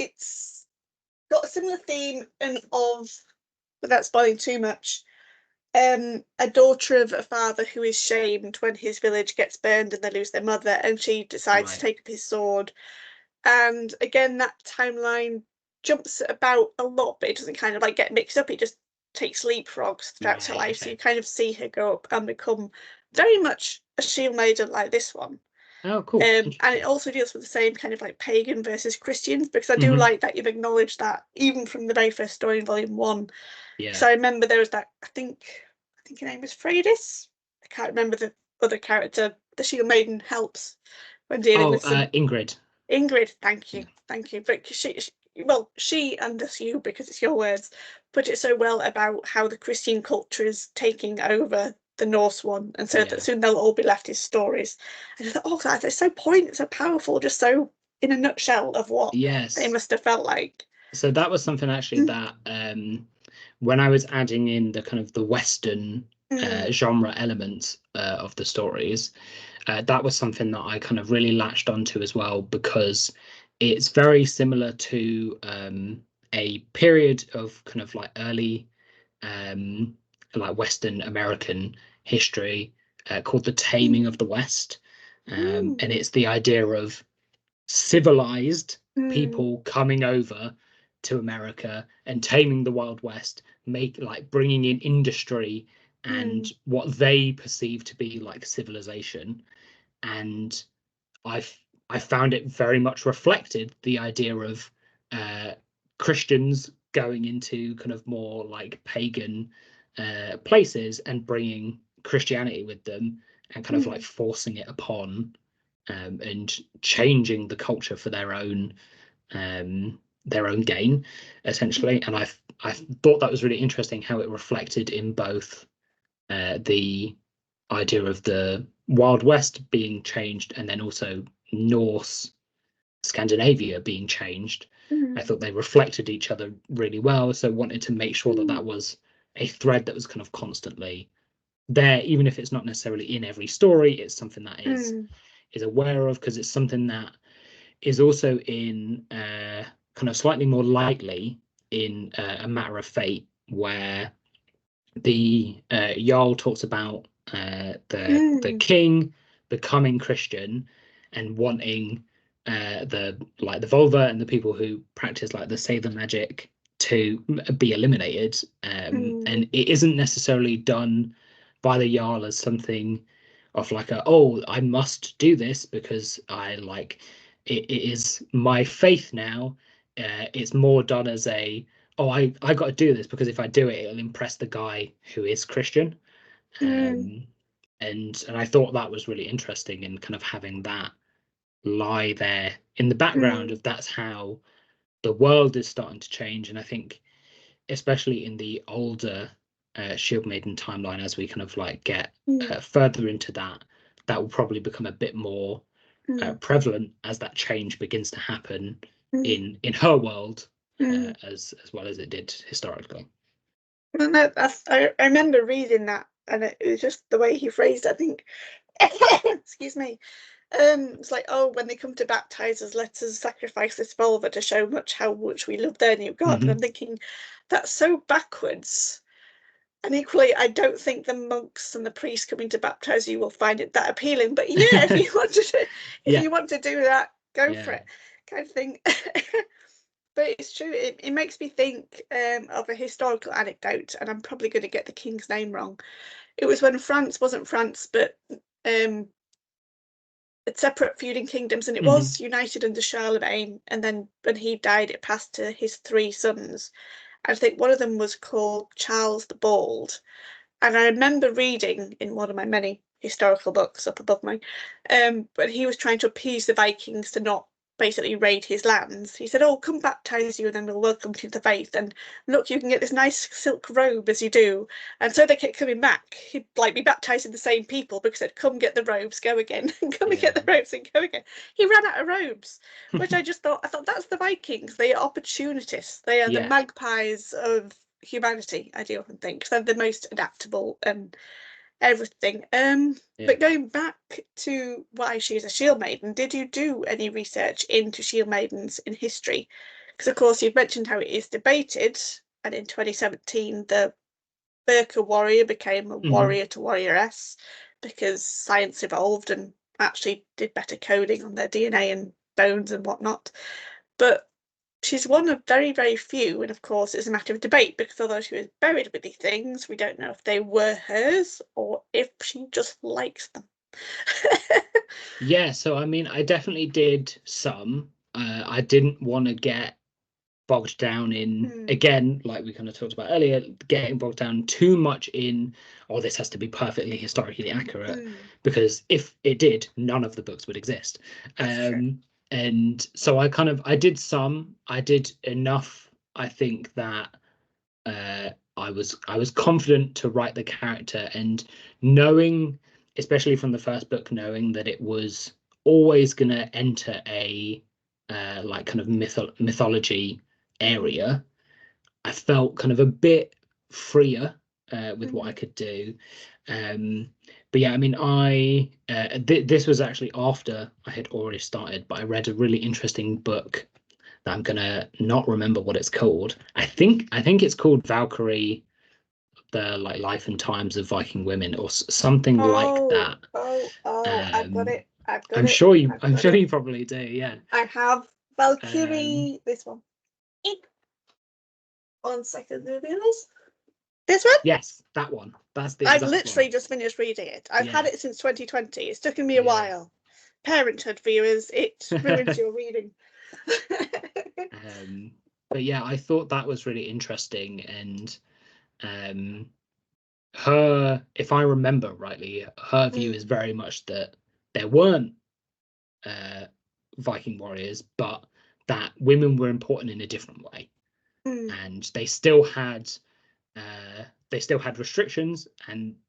It's got a similar theme and of, without spoiling too much, a daughter of a father who is shamed when his village gets burned and they lose their mother, and she decides to take up his sword. And again, that timeline jumps about a lot, but it doesn't kind of like get mixed up. It just takes leapfrogs throughout her life. So you kind of see her grow up and become very much a Shield Maiden like this one. Oh, cool. And it also deals with the same kind of like pagan versus Christians, because I do like that you've acknowledged that even from the very first story in volume 1. Yeah. So I remember there was that, I think her name was Freydis. I can't remember the other character the Shield Maiden helps when dealing with some... Ingrid. Ingrid, thank you. But she and us, you, because it's your words, put it so well about how the Christian culture is taking over the Norse one, and so that soon they'll all be left as stories. And I thought, oh, that's so poignant, so powerful, just so in a nutshell of what they must have felt like. So that was something actually that when I was adding in the kind of the Western genre elements of the stories, that was something that I kind of really latched onto as well, because it's very similar to a period of kind of like early like Western American history called the Taming of the West. And it's the idea of civilized people coming over to America and taming the Wild West, bringing in industry and what they perceive to be like civilization. And I found it very much reflected the idea of Christians going into kind of more like pagan places and bringing Christianity with them and kind of like forcing it upon and changing the culture for their own gain, essentially. And I thought that was really interesting how it reflected in both the idea of the Wild West being changed and then also Norse Scandinavia being changed. Mm. I thought they reflected each other really well, so wanted to make sure that that was a thread that was kind of constantly there, even if it's not necessarily in every story. It's something that is aware of, because it's something that is also in kind of slightly more lightly in A Matter of Fate, where the Jarl talks about the king becoming Christian and wanting the vulva and the people who practice like the Sather magic to be eliminated, and it isn't necessarily done by the Jarl as something of like I must do this because I like it is my faith now. It's more done as I got to do this because if I do it, it'll impress the guy who is Christian. And I thought that was really interesting, and kind of having that lie there in the background of that's how the world is starting to change. And I think especially in the older Shield Maiden timeline, as we kind of like get further into that, that will probably become a bit more prevalent as that change begins to happen in her world, as well as it did historically. Well, no, I remember reading that, and it was just the way he phrased it, I think. Excuse me. It's like, when they come to baptize us, let us sacrifice this vulva to show how much we love their new god. And I'm thinking, that's so backwards. And equally, I don't think the monks and the priests coming to baptize you will find it that appealing. But yeah, if you want to, you want to do that, go for it, kind of thing. But it's true. It makes me think of a historical anecdote, and I'm probably going to get the king's name wrong. It was when France wasn't France, but separate feuding kingdoms, and it was united under Charlemagne. And then when he died, it passed to his 3 sons. I think one of them was called Charles the Bald. And I remember reading in one of my many historical books up above me, but he was trying to appease the Vikings to not basically raid his lands. He said, come baptize you and then we'll welcome you to the faith. And look, you can get this nice silk robe as you do. And so they kept coming back. He'd like be baptizing the same people because they'd come get the robes, go again, and come and get the robes and go again. He ran out of robes, which I thought that's the Vikings. They are opportunists. They are the magpies of humanity, I do often think, because they're the most adaptable and everything. But going back to why she's a Shield Maiden, did you do any research into Shield Maidens in history? Because of course you've mentioned how it is debated, and in 2017 the Burka warrior became a warrior to warrioress because science evolved and actually did better coding on their DNA and bones and whatnot. But she's one of very, very few, and of course it's a matter of debate because although she was buried with these things, we don't know if they were hers or if she just likes them. So I mean, I definitely did some. I didn't want to get bogged down in, again, like we kind of talked about earlier, getting bogged down too much in, this has to be perfectly historically accurate, because if it did, none of the books would exist. And so I did enough, I think, that I was confident to write the character, and knowing, especially from the first book, knowing that it was always going to enter a like kind of mythology area, I felt kind of a bit freer with what I could do. But yeah, I mean, this was actually after I had already started, but I read a really interesting book that I'm gonna not remember what it's called. I think it's called Valkyrie, the like life and times of Viking women, or something like that. I've got it. I'm sure you probably do. Yeah, I have Valkyrie. This one. 1 second, this one? Yes, that one. That's the I've literally just finished reading it. I've had it since 2020. It's taken me a while. Parenthood, viewers, it ruins your reading. But yeah, I thought that was really interesting, and her, if I remember rightly, her view is very much that there weren't Viking warriors, but that women were important in a different way, and they still had restrictions,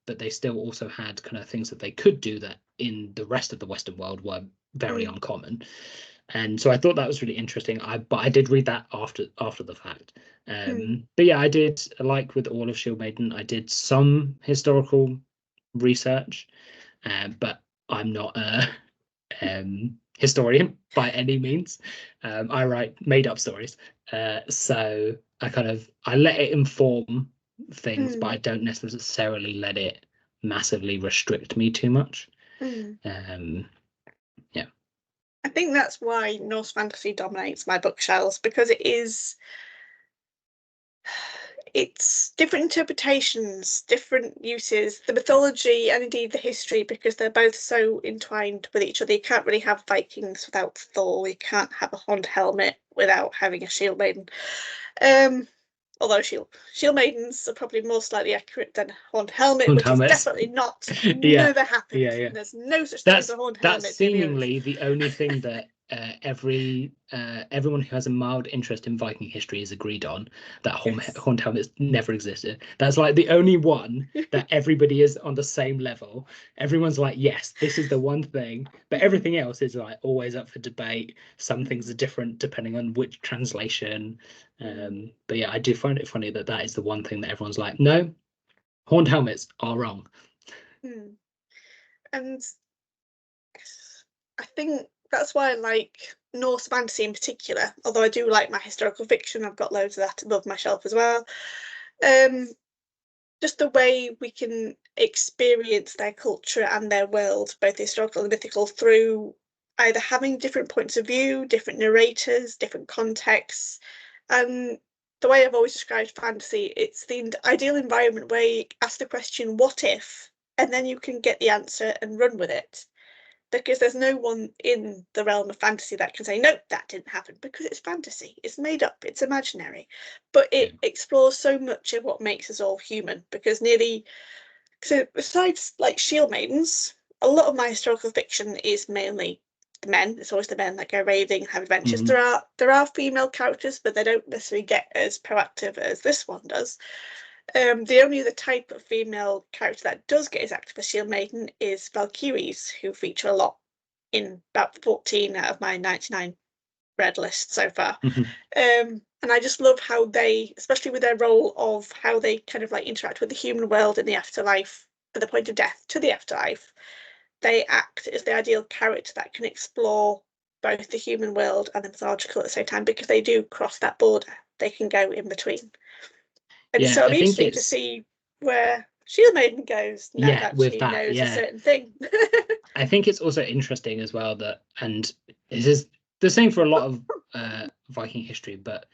but they still also had kind of things that they could do that in the rest of the Western world were very uncommon. And so I thought that was really interesting. But I did read that after the fact. Mm. But yeah, I did, like with all of Shield Maiden, I did some historical research, but I'm not a historian by any means. I write made up stories, so I let it inform things, but I Mm. don't necessarily let it massively restrict me too much. Mm. Yeah. I think that's why Norse fantasy dominates my bookshelves, because it's different interpretations, different uses, the mythology and indeed the history, because they're both so entwined with each other. You can't really have Vikings without Thor. You can't have a Horned Helmet without having a Shield Maiden. Um, although Shield Maidens are probably more slightly accurate than Horned Helmet, Horned which is helmets. definitely not. Yeah, Never happened. yeah. There's no such thing as a Horned That's Helmet in the earth. seemingly the only thing that everyone who has a mild interest in Viking history is agreed on, that Yes. Horned helmets never existed. That's like the only one that everybody is on the same level. Everyone's like, yes, this is the one thing, but everything else is like always up for debate. Some things are different depending on which translation. But yeah, I do find it funny that that is the one thing that everyone's like, no, Horned helmets are wrong. Mm. And I think that's why I like Norse fantasy in particular, although I do like my historical fiction. I've got loads of that above my shelf as well. Um, just the way we can experience their culture and their world, both historical and mythical, through either having different points of view, different narrators, different contexts. And the way I've always described fantasy, it's the ideal environment where you ask the question, what if? And then you can get the answer and run with it, because there's no one in the realm of fantasy that can say, nope, that didn't happen, because it's fantasy, it's made up, it's imaginary. But Yeah. it explores so much of what makes us all human, because nearly, so besides like Shield Maidens, a lot of my historical fiction is mainly the men. It's always the men that go raiding, have adventures. Mhm. There are female characters, but they don't necessarily get as proactive as this one does. The only other type of female character that does get as active as Shield Maiden is Valkyries, who feature a lot in about 14 out of my 99 read list so far. Mhm. And I just love how they, especially with their role of how they kind of like interact with the human world in the afterlife, at the point of death to the afterlife, they act as the ideal character that can explore both the human world and the mythological at the same time, because they do cross that border. They can go in between. And Yeah, so it'll I be think interesting to it's see where Shield Maiden goes now yeah, that with she that, knows a yeah. certain thing. I think it's also interesting as well that, and this is the same for a lot of Viking history, but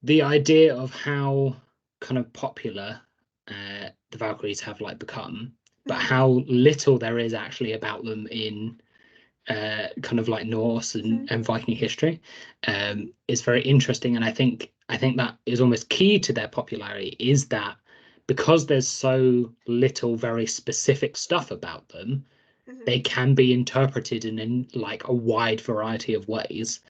the idea of how kind of popular the Valkyries have like become, but Mm, how little there is actually about them in kind of like Norse mhm, and Viking history, is very interesting. And I think that is almost key to their popularity, is that because there's so little very specific stuff about them, mhm. they can be interpreted in like a wide variety of ways.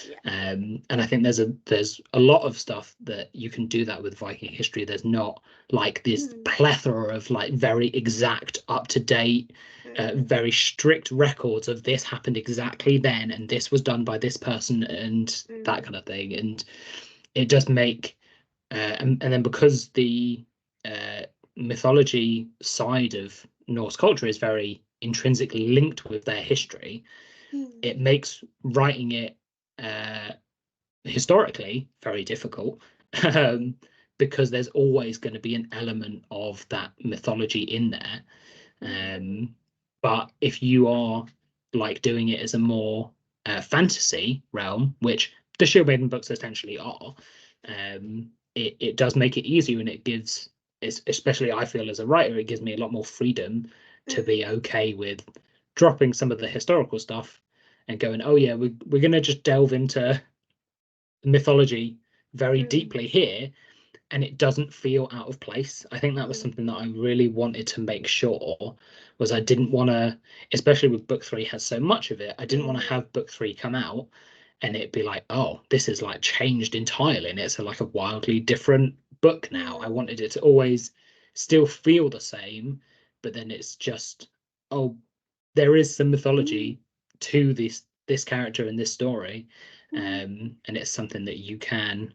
Yeah. And I think there's a lot of stuff that you can do that with Viking history. There's not like this Mm, plethora of like very exact, up to date, mm, very strict records of this happened exactly then, and this was done by this person, and that mm, kind of thing. And it does make, and then because the uh, mythology side of Norse culture is very intrinsically linked with their history, mm, it makes writing it uh, historically very difficult, mm, um, because there's always going to be an element of that mythology in there. mm, But if you are like doing it as a more fantasy realm, which the Shield Maiden books essentially are, it does make it easier, and it gives, especially I feel as a writer, it gives me a lot more freedom to mm, be okay with dropping some of the historical stuff and going, oh yeah, we're going to just delve into mythology very mm, deeply here, and it doesn't feel out of place. I think that was mm, something that I really wanted to make sure, was I didn't want to, especially with book three has so much of it, I didn't want to mm, have book three come out and it be like, oh, this is like changed entirely and it's like a wildly different book now. I mm, wanted it to always still feel the same, but then it's just, oh, there is some mm, mythology to this this character in this story, and it's something that you can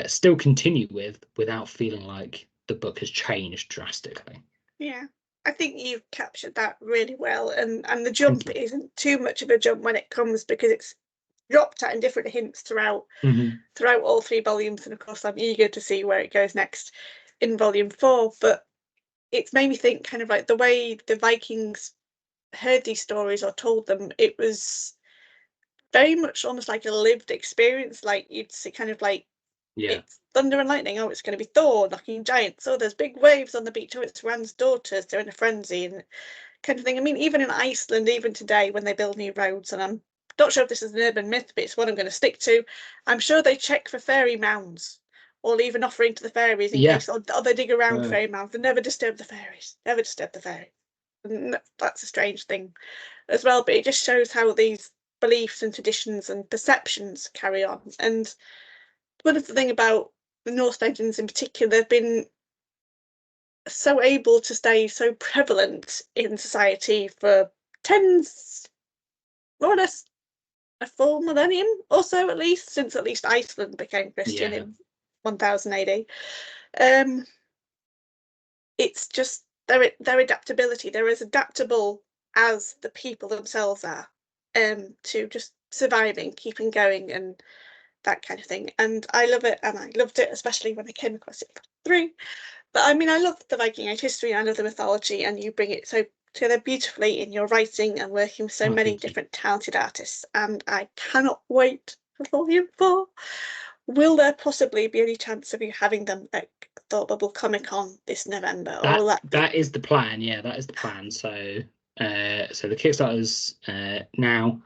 still continue with without feeling like the book has changed drastically. Yeah, I think you've captured that really well, and the jump isn't too much of a jump when it comes, because it's dropped at in different hints throughout all 3 volumes, and of course I'm eager to see where it goes next in volume 4. But it's made me think, kind of like the way the Vikings heard these stories or told them, it was very much almost like a lived experience. Like, you'd see kind of like, it's thunder and lightning, oh, it's going to be Thor knocking giants, oh, there's big waves on the beach, oh, it's Rand's daughters, they're in a frenzy, and kind of thing. I mean, even in Iceland, even today, when they build new roads, and I'm not sure if this is an urban myth, but it's what I'm going to stick to, I'm sure they check for fairy mounds, or leave an offering to the fairies in case, or they dig around fairy mounds, and never disturb the fairies, never disturb the fairies. And that's a strange thing as well, but it just shows how these beliefs and traditions and perceptions carry on. And one of the things about the Norse legends in particular, they've been so able to stay so prevalent in society for tens, more or less a full millennium or so, at least, since at least Iceland became Christian in 1000 AD. It's just their adaptability. They're as adaptable as the people themselves are, to just surviving, keeping going, and that kind of thing. And I love it, and I loved it especially when I came across it through. But I mean, I love the Viking Age history, and I love the mythology, and you bring it so together beautifully in your writing and working with so many different talented artists. And I cannot wait for volume 4. Will there possibly be any chance of you having them at Thought Bubble Comic Con this November? Or will that is the plan. Yeah, that is the plan. So so the Kickstarter's now,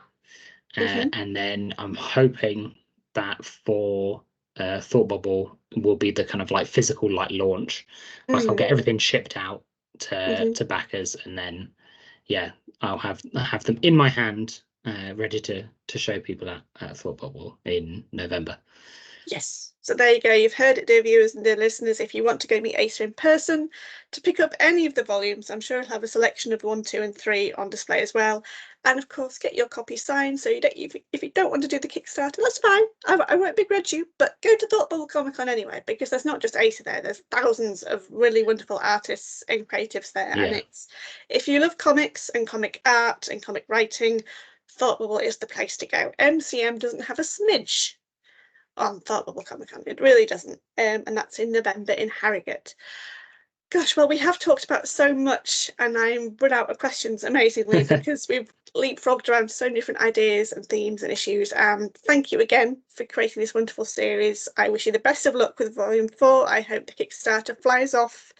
and then I'm hoping that for Thought Bubble will be the kind of like physical like launch. Like I'll get everything shipped out to backers, and then I'll have them in my hand, ready to show people at Thought Bubble in November. Yes. So there you go. You've heard it, dear viewers and dear listeners. If you want to go meet Asa in person to pick up any of the volumes, I'm sure I'll have a selection of 1, 2, and 3 on display as well. And of course, get your copy signed. So if you don't want to do the Kickstarter, that's fine. I won't begrudge you, but go to Thought Bubble Comic Con anyway, because there's not just Asa there. There's thousands of really wonderful artists and creatives there. And it's, if you love comics and comic art and comic writing, Thought Bubble is the place to go. MCM doesn't have a smidge on Thought Bubble Comic Con. It really doesn't. And that's in November in Harrogate. Gosh, well, we have talked about so much, and I'm run out of questions amazingly because we've leapfrogged around so many different ideas and themes and issues. And thank you again for creating this wonderful series. I wish you the best of luck with Volume 4. I hope the Kickstarter flies off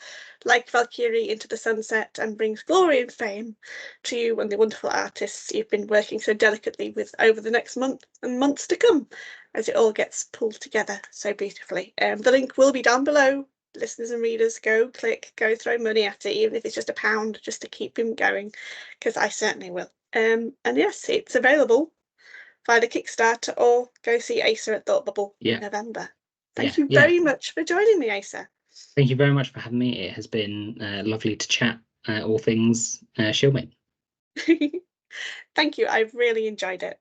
like Valkyrie into the sunset and brings glory and fame to you and the wonderful artists you've been working so delicately with over the next month and months to come, as it all gets pulled together so beautifully. The link will be down below. Listeners and readers, go click, go throw money at it, even if it's just £1, just to keep him going, because I certainly will. And yes, it's available via the Kickstarter, or go see Asa at Thought Bubble in November. Thank you very much for joining me, Asa. Thank you very much for having me. It has been lovely to chat all things Shield Maiden. Thank you. I've really enjoyed it.